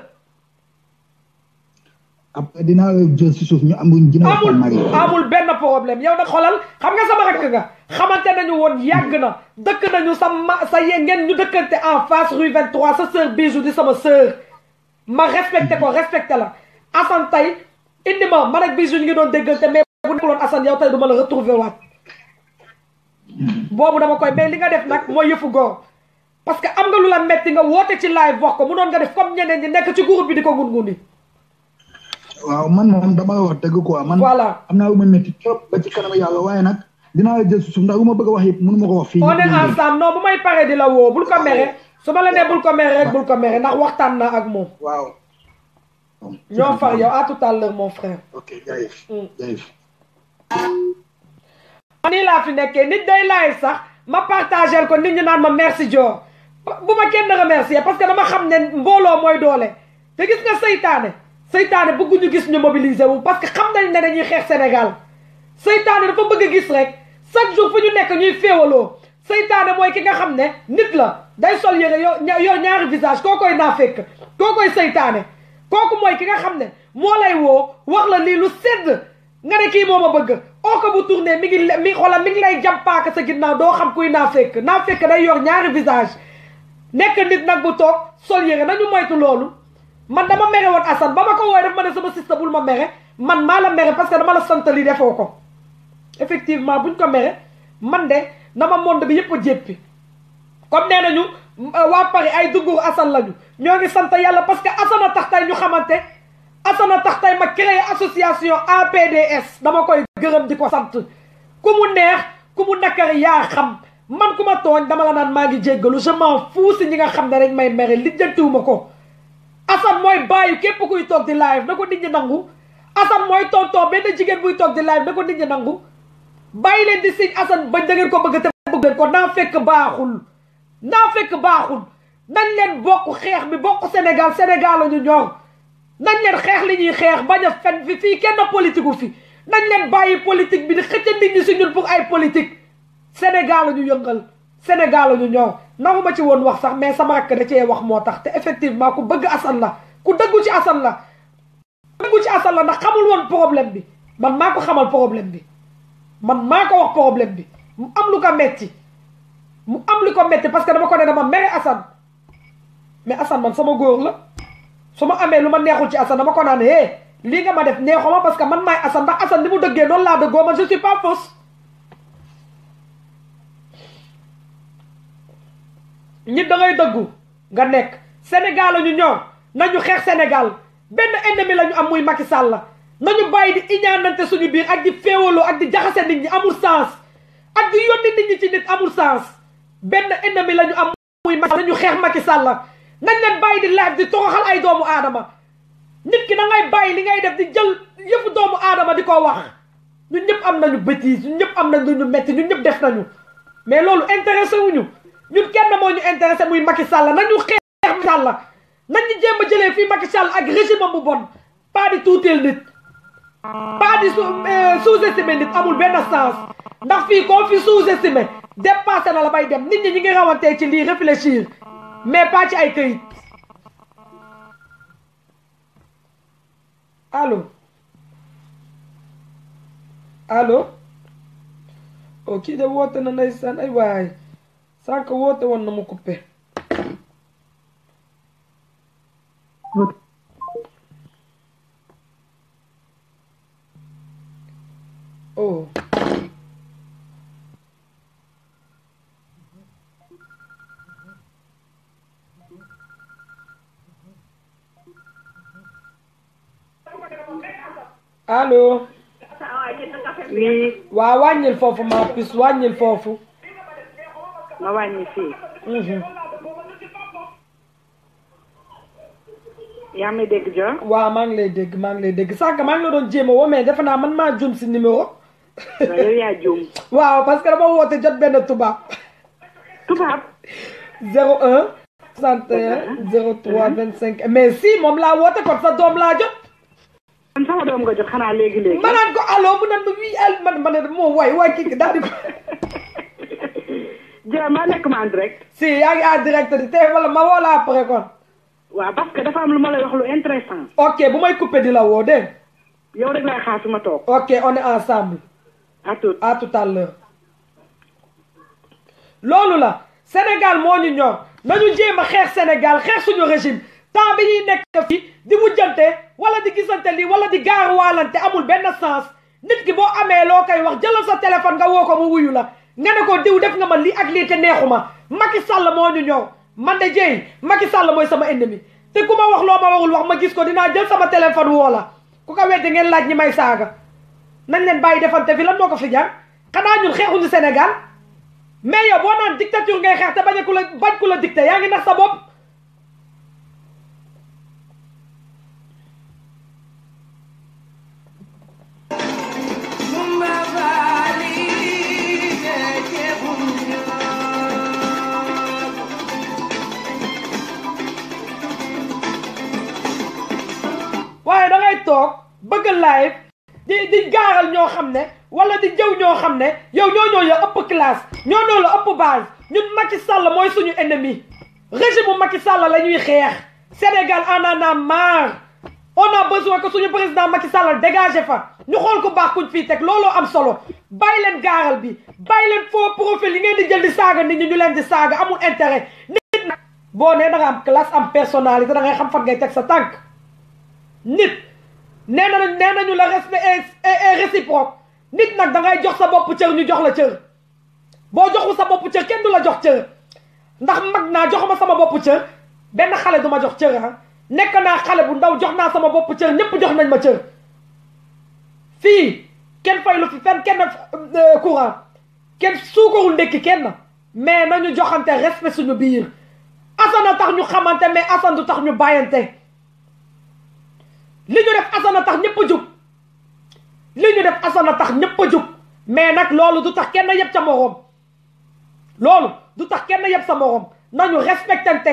après dinaa jël si suuf ñu amul benn problème yow nag xolal xam nga sama rakk nga xamante nañu woon yàgg na dëkk nañu sa ngeen ñu dëkkante en face rue 23 sa sœur Bijou di sama sœur ma respecté ko respecté la Assane tey indi ma man ak Bijou ñu ngi doon déggante mais bu nekkuloon Assane yow tey du ma la retrouver waat boobu dama koy mais li nga def nag mooy yëfu góor parce que am nga lu la metti nga woote ci live wax ko munoon nga def comme ñeneen ñi nekk ci groupe bi di ko ngun-nguni waaw man moom dama la wax dëgg quoi man voilà am naa lu ma métti trop ba ci kanam yàlla waaye nag dinaa la jël suuf ndax lu ma bëgg a wax yëpp mënu ma ko wax fii on est ensemble non bu may paree di la woo bul ko mere su ma la nee bul ko mere rek bul ko mere ndax waxtaan naa ak moom waaw ñoo far yow à tout à l'heure mon frère ok jaayef jaayef nii laa fi nekkee nit day live sax ma partagé ko nit ñi naan ma merci Dior bu ma kenn remercier parce que dama xam ne mbooloo mooy doole te gis nga seytaane bëgguñu gis ñu mobiliser wu parce que xam nañ ne dañuy xeex Sénégal seytaane dafa bëgg a gis rek chaque jour fu ñu nekk ñuy féewaloo seytaane mooy ki nga xam ne nit la day sol yére yor ñaari visage koo koy naafekk koo koy seytaane kooku mooy ki nga xam ne moo lay woo wax la lii lu sedd nga ne kii moo ma bëgg oo ko bu tourné mi ngi lay jàmpaaka sa ginnaaw doo xam kuy naafekk day yor ñaari visage nekk nit nag bu toog sol yére nañu moytu loolu man dama mere woon Assane ba ma ko wooye daf ma ne sama sista bul ma mere man maa la mere parce que dama la sant li defoo ko effectivement buñ ko mere man de nama monde bi yëpp a jéppi comme nee nañu waa Paris ay duggur Assane lañu ñoo ngi sant yàlla parce que Assane a tax tey ñu xamante Assane a tax tey ma créé association APDS dama koy gërëm di ko sant ku mu neex ku mu nakari yaa xam man ku ma tooñ dama la naan maa ngi jéggalu je m'en fous si ñi nga xam ne dañ may mere lijjantiwuma ko Assane mooy bàyyi képp kuy toog di live na ko nit ñi nangu Assane mooy tonton benn jigéen buy toog di live na ko nit ñi nangu bàyyi leen di siñ Assane bañ da ngeen ko bëgg te bëgg leen ko naa fekk baaxul nañ leen bokk xeex bi bokk Sénégal la ñu ñor nañ leen xeex li ñuy xeex bañ a fen fii kenn politique u fi nañ leen bàyyi politique bi di xëcc nit ñi si ñun pour ay politique Sénégal la ñu yëngal Sénégal la ñu ñor nangu ma ci woon wax sax mais sama rakk da cee wax moo tax te effectivement ku bëgg Assane la ku dëggu ci Assane la ndax xamul woon problème bi man maa ko xamal problème bi man maa ko wax problème bi mu am lu ko metti parce que dama ko ne dama mere Assane mais Assane man sama góor la su ma amee lu ma neexul ci Assane dama ko naan lii nga ma def neexuma parce que man maay Assane ndax Assane ni mu dëggee noonu laa dëggoo man je suis pas fausse nit da ngay dëggu nga nekk Sénégal la ñu ñoom nañu xeex Sénégal benn ennemi la ñu am muy Macky Sall la nañu bàyyi di iñaanante suñu biir ak di féewaloo ak di jaxase nit ñi amul sens ak di yónni nit ñi ci nit amul sens benn ennemi la ñu am muy Macky nañu xeex Macky Sall la nañ leen bàyyi di laaj di toroxal ay doomu aadama nit ki da ngay bàyyi li ngay def di jël yëfu doomu aadama di ko wax ñun ñëpp am nañu bêtise ñun ñëpp am nañu lu ñu metti ñun ñëpp def nañu mais loolu intéressé wuñu ñun kenn moo ñu intéressé muy Macky Sall nañu xeex Macky Sall nañu jéem a jëlee fii Macky Sall ak régime bu bon pas di tuuteel nit pas di sous-estimer nit amul benn sens ndax fii koo fi sous-estimer dépassé na la bay dem nit ñi ñi ngi rawantee ci lii réfléchir mais pas ci ay këyit allo kii de woote na ndeysaan ay waay sànq woote woon na mu coupé allo waaw wàññil foofu ma pis wàññil foofu ma wàññi fii yaa may dégg jo waaw maa ngi lay dégg sànq maa ngi la doon jéem a woo mais defe naa man maa juum si numéro yow yaa juum waaw parce que dama woote jot benn tubaab 01 61 03 25 mais si moom laa woote kon sa doom laa jot man sama doom nga jot xanaa léegi ma naan ko allo mu naan ma wii ma ne moo waay kii daal di ko jërëjëf maa nekk ma en direct si yaa ngi en direct di tey wala ma woo la après kon waaw parce que dafa am lu ma lay wax lu intéressant ok bu may coupé di la woo dégg yow rek laay xaar fi ma toog ok on est ensemble à tout à l'heure loolu la Sénégal moo ñu ñor nañu jéem a xeex Sénégal xeex suñu régime temps bi ñuy nekk fii di wujjante wala di gisante lii wala di gaaruwaalante amul benn sens nit ki boo amee loo koy wax jëlal sa téléphone nga woo ko mu wuyu la nga ne ko diw def nga ma lii ak lii te neexuma Macky Sall moo ñu ñor man de jéy Macky Sall mooy sama ennemi te ku ma wax loo ma warul wax ma gis ko dinaa jël sama téléphone woo la ku ko weddi ngeen laaj ñi may saaga nañ leen bàyyi defante fi lan moo ko fi jar xanaa ñun xeexuñu Sénégal mais yow boo naan dictature ngay xeex te bañ ku la dicté yaa ngi nax sa bopp waaye da ngay toog bëgg live di gaaral ñoo xam ne wala di jëw ñoo xam ne yow ñoo la ëpp classe ñoo la ëpp base ñun Macky Sall mooy suñu ennemi régime bu Macky Sall la ñuy xeex Sénégal en a marre on a besoin que suñu président Macky Sall dégagé fa ñu xool ko baax kuñ fii teg looloo am solo bàyyi leen gaaral bi bàyyi leen faux profil yi ngeen di jël di saaga nit ñi ñu leen di saaga amul intérêt nit nag boo nee da nga am classe am personnalité da ngay xam fan ngay teg sa tànk nit nee nañu la respect est réciproque nit nag da ngay jox sa bopp cër ñu jox la cër boo joxu sa bopp cër kenn du la jox cër ndax mag naa joxuma sama bopp cër benn xale du ma jox cër nekk naa xale bu ndaw jox naa sama bopp cër ñëpp jox nañ ma cër fii kenn fay lu fi fenn kenn courant kenn suukarul ndekki kenn mais nañu joxante respect suñu biir Assane a tax ñu xamante mais Assane du tax ñu bàyyante li ñu def Assane a tax ñëpp a jug mais nag loolu du tax kenn yëpp ca moroom loolu du tax kenn yëpp sa moroom nañu respectante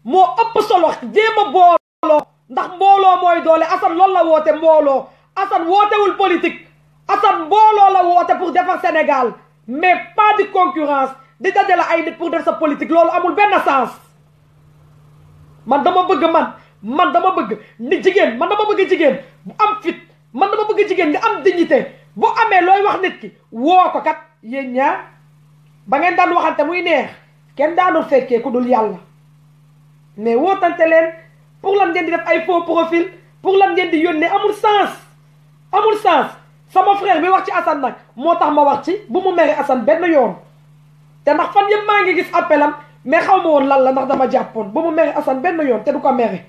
moo ëpp solo jéem a booloo ndax mbooloo mooy doole Assane loolu la woote mbooloo Assane wootewul politique Assane mbooloo la woote pour defar Sénégal mais pas de concurrence di dajale ay nit pour def sa politique loolu amul benn sens man dama bëgg ni jigéen man dama bëgg jigéen bu am fit man dama bëgg jigéen nga am dignité bu amee looy wax nit ki woo ko kat yéen ñaar ba ngeen daan waxante muy neex kenn daanul fekkee ku dul yàlla mais wootante leen pour lan ngeen di def ay faux profil pour lan ngeen di yónnee amul sens sama frère bi wax ci Assane nag moo tax ma wax ci bu mu mere Assane benn yoon te ndax fan yëpp maa ngi gis appelam mais xaw ma woon lan la ndax dama jàppoon bu mu mere Assane benn yoon te du ko mere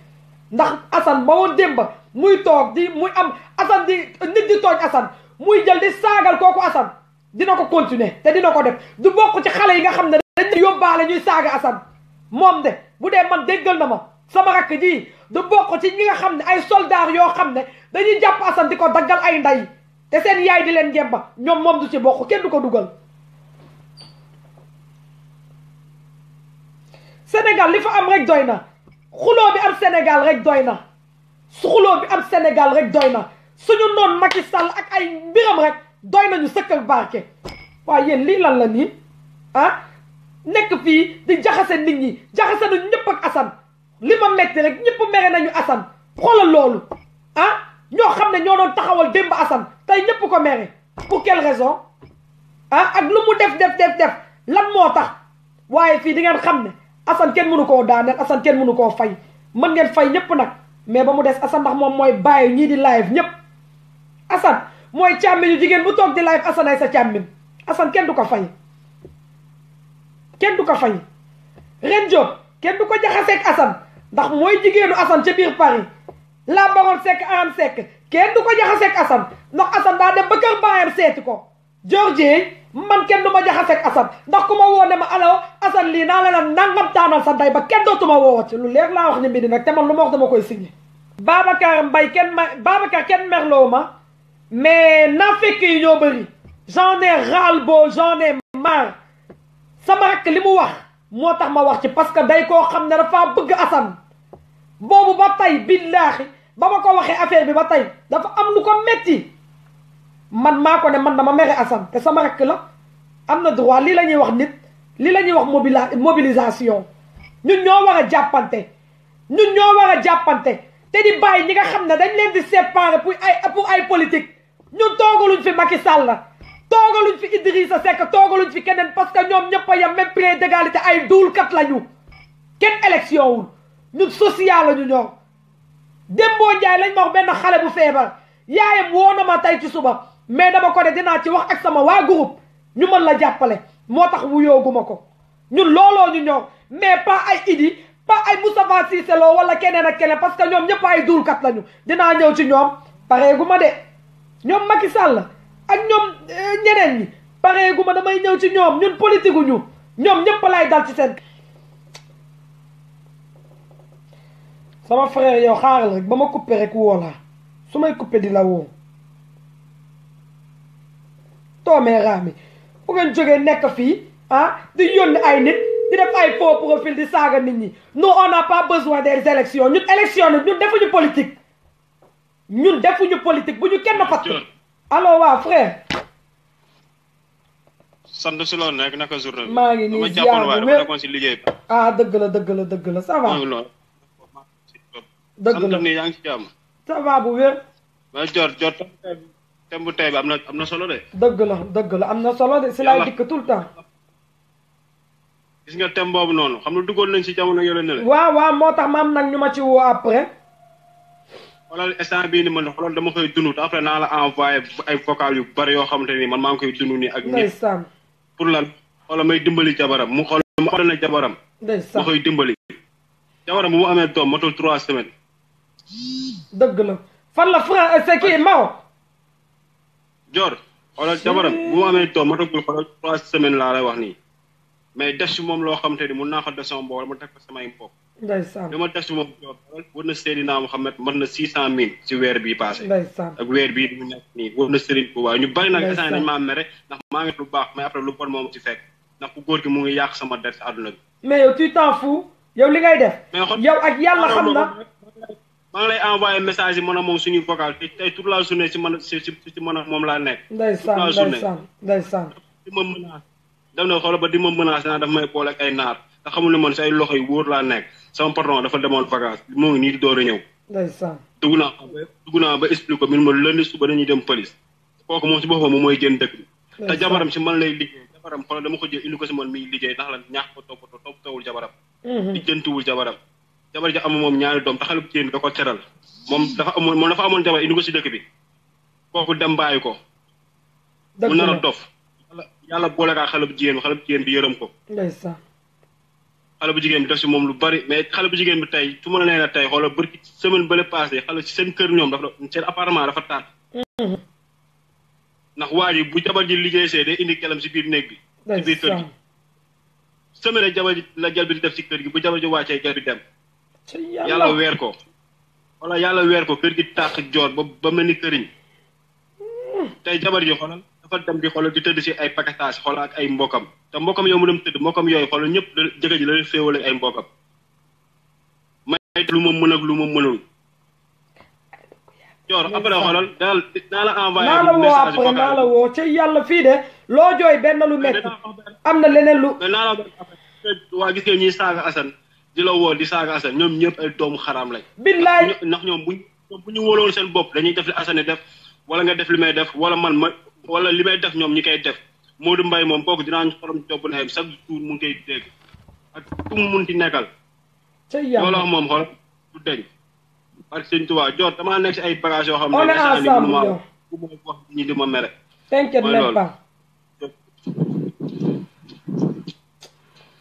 ndax Assane ba woon démba muy toog di muy am Assane di nit di tooñ Assane muy jël di saagal kooku Assane dina ko continuer te dina ko def du bokk ci xale yi nga xam ne dañ yóbbaale ñuy saaga Assane moom de bu dee man déggal na ma sama rakk ji du bokk ci ñi nga xam ne ay soldats yoo xam ne dañuy jàpp Assane di ko daggal ay nday te seen yaay di leen gemba ñoom moom du ci bokk kenn du ko dugal Sénégal li fa am rek doy na xuloo bi am Sénégal rek doy na xuloo bi am Sénégal rek doy na suñu noon Macky Sall ak ay mbiram rek doy nañu sëkk ak barke waaye yéen lii lan la nii ah nekk fii di jaxase nit ñi jaxase nañu ñëpp ak Assane li ma metti rek ñëpp mere nañu Assane xoolal loolu ah ñoo xam ne ñoo doon taxawal démb Assane tey ñëpp ko mere pour quelle raison ah ak lu mu def lan moo tax waaye fii di ngeen xam ne Assane kenn mënu koo daaneel Assane kenn mënu koo fay mën ngeen fay ñëpp nag mais ba mu des Assane ndax moom mooy bàyyi ñii di live ñëpp Assane mooy càmmiñu jigéen bu toog di live Assane ay sa càmmiñ Assane kenn du ko fay Ren Diop kenn du ko jaxaseeg Assane ndax mooy jigéenu Assane ca biir Paris la baroon Seck Aram Seck kenn du ko jaxaseeg Assane ndax Assane daa dem ba kër baayam seeti ko Georgie man kenn du ma jaxaseeg Assane ndax ku ma woo ne ma allo Assane lii naa la nangam taanal sa day ba kenn dootuma woowati lu leer laa wax ni mbiri nag te man lu ma wax dama koy signé Babacar Mbaye kenn merloo ma mais naa fekk yi ñoo bëri j'en ai ras-le-bol j'en ai marre sama rakk li mu wax moo tax ma wax ci parce que day koo xam ne dafa bëgg Assane boobu ba tey billaahi ba ma ko waxee affaire bi ba tey dafa am lu ko metti man maa ko ne man dama mere Assane te sama rakk la am na droit lii la ñuy wax nit lii la ñuy wax mobilisation ñun ñoo war a jàppante te di bàyyi ñi nga xam ne dañ leen di séparer pour ay politique ñun toogaluñ fi Macky Sall toogaluñ fi Idrissa Seck toogaluñ fi keneen parce que ñoom ñëpp a yem même pied d'égalité ay duulkat lañu kenn élection wul ñun social lañu ñoom Dembo Ndiaye lañ ma wax benn xale bu feebar yaayam woo na ma tey ci suba mais dama ko ne dinaa ci wax ak sama waa groupe ñu mën la jàppale moo tax wuyooguma ko ñun looloo ñu ñor mais pas ay Idi pas ay Moustapha Cissé Lo wala keneen ak keneen parce que ñoom ñëpp ay duulkat lañu dinaa ñëw ci ñoom pareeguma de ñoom Macky Sall ak ñoom ñeneen ñi pareeguma damay ñëw ci ñoom ñun politique ñu ñoom ñëpp lay dal ci seen sama frère yow xaaral rek ba ma coupé rek woo la su may coupé di la woo toomee raami bu ngeen jógee nekk fii di yónni ay nit di def ay faux profil di saaga nit ñi nous on n'a pas besoin des élections ñun élection nag ñun defuñu politique bu ñu kenn fatt allo waa frère sant si loolu nekk naka journée maa ngi nii ziar bu wér nekkoon si liggéey dëgg la ça va dëgg la nii yaa ngi si jàmm ça va bu wér mais jor thème bu tey bi am na solo de dëgg la am na solo de si laay dikk tout le temps gis nga thème boobu noonu xam nga duggoon nañ si jamono yële ne la waaw moo tax ma am nag ñu ma ci woo après xoolal instant bii ni man xoolal dama koy dund te après naa la envoyé ay vocal yu bari yoo xamante ni man maa ngi koy dund nii ak ndeysaan pour lan xoolal may dimbali jabaram mu xool mu xool na jabaram ndeysaan ma koy dimbali jabaram bu mu amee doom matul 3 semaines dëgg la fan la France c'est qui Maroc Dior xoolal jabaram bu mu amee doom matagul xoolal 3 semaines laa lay wax nii mais def si moom loo xamante ni mun naa ko def sama bopp ma teg ko samay mbokk ndeysaan li ma def si moom war na Seydina Mouhamed mën na 600,000 si weer bii passé ndeysaan ak weer bii du nekk nii war na Serigne Touba ñu bari nag instant nañ maa mere ndax maa ngi lu baax mais après lu bon moom ci fekk ndax ku góor gi mu ngi yàq sama der si àdduna bi mais yow tu t'en fous yow li ngay def yow ak yàlla xam na maa ngi lay envoyé message yi mën a moom suñuy vocal tey toute la journée si mën a moom laa nekk ndeysaan di ma menace dem na xoolal ba di ma menace naa daf may boole ak ay naar te xamul ne man si ay loxo yu wóor laa nekk sama patron dafa demoon vacance moo ngi nii di door a ñëw ndeysaan dugg naa ba explique ko min ma lundi suba dañuy dem police kooku moom si boppam moom mooy jën dëkk bi te jabaram si man lay liggéey jabaram xoolal dama ko jël indi ko si man miy liggéey ndax la ñaax ko toppatawul jabaram di jëntuwul jabaram jabar ji am moom ñaari doom te xale bu jigéen bi da ko teral moom dafa amoon jabar indi ko si dëkk bi kooku dem bàyyi ko mu nar a dof yàlla boole kaa xale bu jigéen bi yërëm ko ndeysaan xale bu jigéen bi def si moom lu bari mais xale bu jigéen bi tey su ma la nee na tey xoolal bërki semaine bële passé xale si seen kër ñoom seen appartement dafa taat ndax waa ji bu jabar ji liggéey see day indi kelam si biir néeg bi si biir kër gi semaine jabar ji la gel bi di def si kër gi bu jabar ji wàccee gel bi dem yàlla weer ko wala yàlla weer ko kër gi tàq joor ba mel ni këriñ tey jabar ji xoolal dafa dem di xoolal di tëdd si ay paquetage xoolal ak ay mbokam te mbokam yow mu dem tëdd mbokam yooyu xoolal ñëpp jëkkër ji la leen féewale ay mbokam may lu ma mën ak lu ma mënul Dior après xoolal naa la envoyé message vocal naa la woo ci yàlla fii de loo jooy benn lu metti am na leneen lu mais naa la waa gis nga ñuy saaga Assane di la woo di saaga Assane ñoom ñëpp ay doomu xaraam lañ billaay ndax ñoom bu ñu wóoloon seen bopp dañuy def li Assane def wala nga def li may def wala man ma wala li may def ñoom ñi koy def Modou Mbaye moom kooku dinaa xorom topp na xem chaque jour mu ngi koy dégg ak ku mu mun ci nekkal loolu wax moom xool du deñ parce que sëñ Tuubaa Dior damaa nekk si ay bagages yoo xam ne on est ensemble yow bu ma wax ñi di ma mere t'inquiète même pas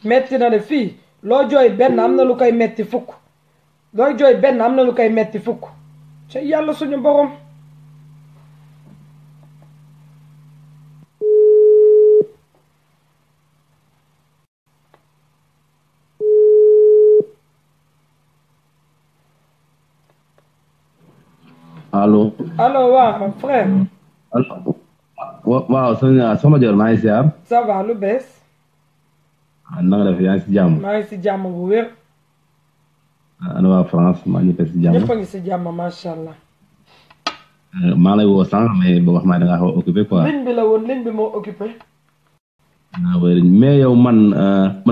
metti na de fii loo jooy benn am na lu koy metti fukk looy jooy benn am na lu koy metti fukk ci yàlla suñu borom allo waaw frère waaw soxna Dior maa ngi ziar ça va lu bees na nga def yaa ngi si jàmm maa ngi si jàmm bu wér ana waa France maa ñëpp si jàmm ñëpp a ngi si jàmm macha allah maa lay woo sànq mais ba wax maa da ngaa xaw a occupé quoi ligne bi la woon ligne bi moo occupé mais yow man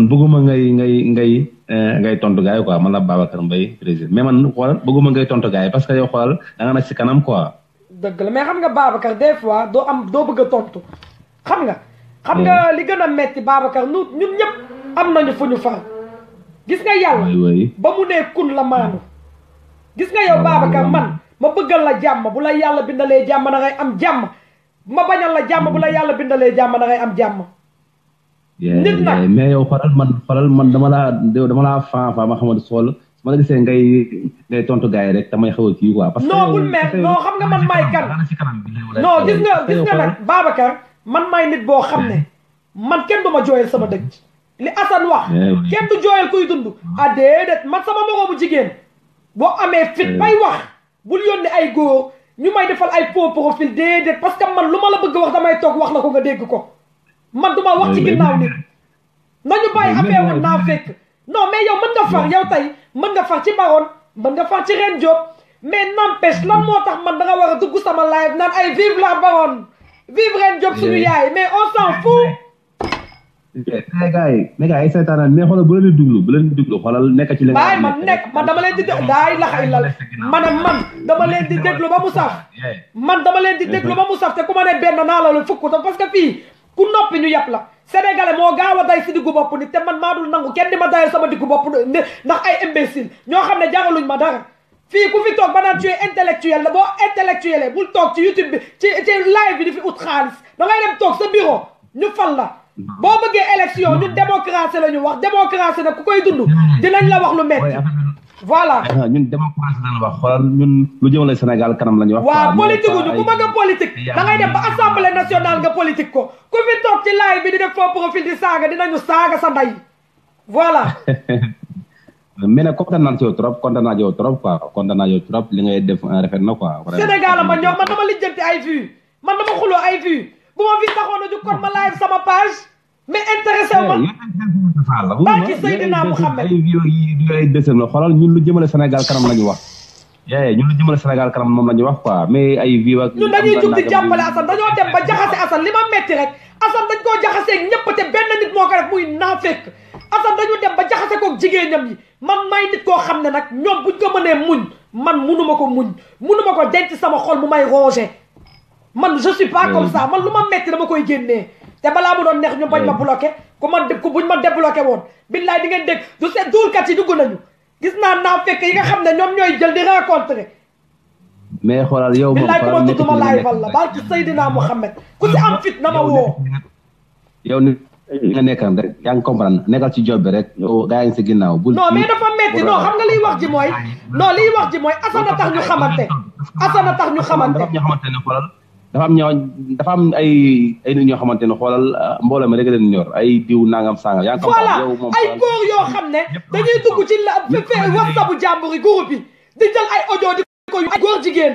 bëgguma ngay tontu gars yi quoi man la Babacar Mbaye président mais man xoolal bëgguma ngay tontu gars yi parce que yow xoolal da nga nekk si kanam quoi dëgg la mais xam nga Babacar des fois doo bëgg a tontu xam nga li gën a metti Babacar ñun ñëpp am nañu fu ñu far gis nga yàlla ba mu nee kun la maanu gis nga yow Babacar man ma bëggal la jàmm bu la yàlla bindalee jàmm da ngay am jàmm ma bañal la jàmm bu la yàlla bindalee jàmm da ngay am jàmm nit nag mais yow xoolal man dama laa fa ma xamante sool su ma la gisee ngay tontu gars yi rek damay xaw a kii quoi parce que non bul mer non xam nga man maay kan non gis nga nag Babacar man maay nit boo xam ne man kenn du ma jooyal sama dëj li Assane wax kenn du jooyal kuy dund ah déedéet man sama moroomu jigéen boo amee fit bay wax bul yónni ay góor ñu may defal ay faux profil déedéet parce que man lu ma la bëgg wax damay toog wax la ko nga dégg ko man duma wax ci ginnaaw nit nañu bàyyi affaire wu naa fekk non mais yow mën nga far yow tey mën nga far ci Baron mën nga far ci Reine Diop mais n'empêche lan moo tax man da nga war a dugg sama live naan ay vive la Baron vive Reine Diop suñu yaay mais on s'en fout mais gars yi seetaan mais xoolal bu leen di déglu xoolal nekk ci li bàyyi man nekk man dama leen di daay laxa illal man dama leen di déglu ba mu saf man dama leen di déglu ba mu saf te ku ma ne benn naa la lu fukk parce que fii ku noppi ñu yàpp la sénégalais moo gaaw a day si diggu bopp nit te man maa dul nangu kenn di ma dayal sama diggu bopp ndax ay imbécile ñoo xam ne jaraluñ ma dara fii ku fi toog ba naan tu es intellectuel la boo intellectuel bul toog ci YouTube bi ci live bi di fi ut xaalis da ngay dem toog sa bureau ñu fal la boo bëggee élection ñun démocratie la ñu wax démocratie nag ku koy dund dinañ la wax lu metti voilà ñun démocratie lañ wax xoolal ñun lu jëmale Sénégal kanam la ñu wax waaw politique ñu ku bëgg a politique da ngay dem ba assemblée nationale nga politique ko ku fi toog ci live bi di def faux profil di saaga dinañu saaga sa ndey voilà mais nag kontaan naa ci yow trop kontaan naa yow trop li ngay def rafet na quoi Sénégal ma ñor man dama lijjanti ay vues man dama xuloo ay vues bu ma fi taxoon a ju kon ma live sama page mais intéressé wu ma baa ci Seydina Mouhamed ay deuxième la xoolal ñun lu jëmale Sénégal kanam la ñu wax ñun lu jëmale Sénégal kanam moom la ñu wax quoi mais ay vie ak ñun dañuy jug di jàppale Assane dañoo dem ba jaxase Assane li ma metti rek Assane dañ koo jaxaseeg ñëpp te benn nit moo ko def muy naafekk Assane dañu dem ba jaxase koog jigéenam yi man may nit koo xam ne nag ñoom buñ ko mënee muñ man munuma ko muñ munuma ko denc sama xol mu may ronger man je suis pas comme ça man lu ma metti dama koy génnee te balaa mu doon neex ñu bañ ma bloqué buñ ma débloqué woon billaay di ngeen dégg du seet duulkat yi dugg nañu gis naa fekk yi nga xam ne ñoom ñooy jël di rencontré mais xoolal yow moom billaay ku ma tudd ma laay fal la barki Seydina Mouhamed ku si am fit na ma woo yow ni nga nekkal rek yaa ngi comprendre nekkal ci job bi rek yow gaa ngi si ginnaaw bul non mais dafa metti non xam nga liy wax ji mooy Assane tax ñu xamante ne xoolal dafa am ay nit ñoo xamante ne xoolal mbooloo mi rek leen ñor ay diw nangam sangam yaa ngi voilà ay góor yoo xam ne dañuy dugg ci WhatsApp bu jàmbur yi groupe yi di jël ay audio di ko ay góor jigéen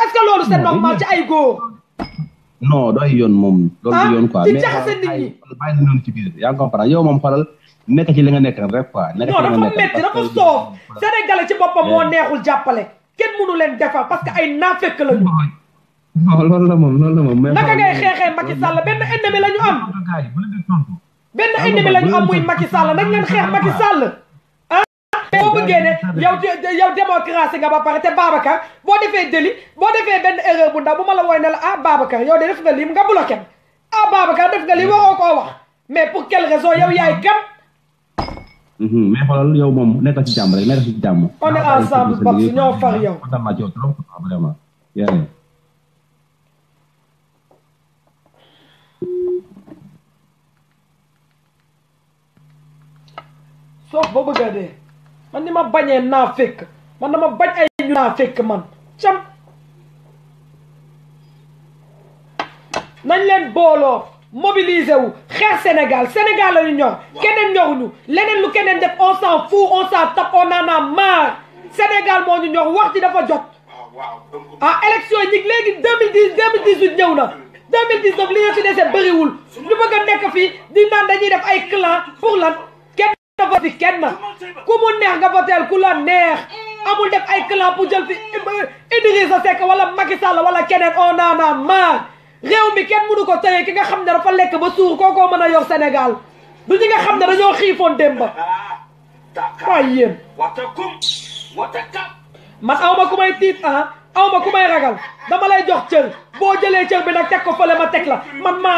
est-ce que loolu c'est normal ci ay góor non doy yoon moom loolu du yoon quoi ci jaxase nit ñi bàyyi noonu ci biir yaa ngi comprendre yow moom xoolal nekk ci li nga nekk rek quoi non dafa metti dafa soof sénégalais ci boppam moo neexul jàppale kenn mënu leen defar parce que ay naafekk lañu non loolu la moom naka ngay xeexee Macky Sall benn ennemi la ñu am benn ennemi la ñu am muy Macky Sall nañ leen xeex Macky Sall boo bëggee ne yow démocratie nga ba pare te Babacar boo defee délit boo defee benn erreur bu ndaw bu ma la wooy ne la Babacar yow de def nga lii nga bloqué Babacar def nga lii waroo koo wax mais pour quelle raison yow yaay kan mais xoolal yow moom nekkal ci jàmm rek nekkal ci jàmm on est ensemble Babs ñoo far yow vraiment soof ba bëgg a dee man ni ma bañee naa fekk man dama bañ ay ñu naa fekk man cam nañ leen booloo mobiliser wu xeex Sénégal la ñu ñor keneen ñoruñu leneen lu keneen def on s'en fout on s'en tape on en a marre Sénégal moo ñu ñor wax ci dafa jot élection yi léegi 2018 ñëw na 2019 li ñu fi dese bëriwul ñu bëgg a nekk fii di naan dañuy def ay clan pour lan vote kenn ku mu neex nga voteel ku la neex amul def ay clan pour jël fi Idrissa Seck wala Macky Sall wala keneen on en a marre réew mi kenn mënu ko tëye ki nga xam ne dafa lekk ba suur kookoo mën a yor Sénégal du ñi nga xam ne dañoo xiifoon démb waaye yéen man awma ku may tiit awma ku may ragal dama lay jox cër boo jëlee cër bi nag teg ko fële ma teg la man maa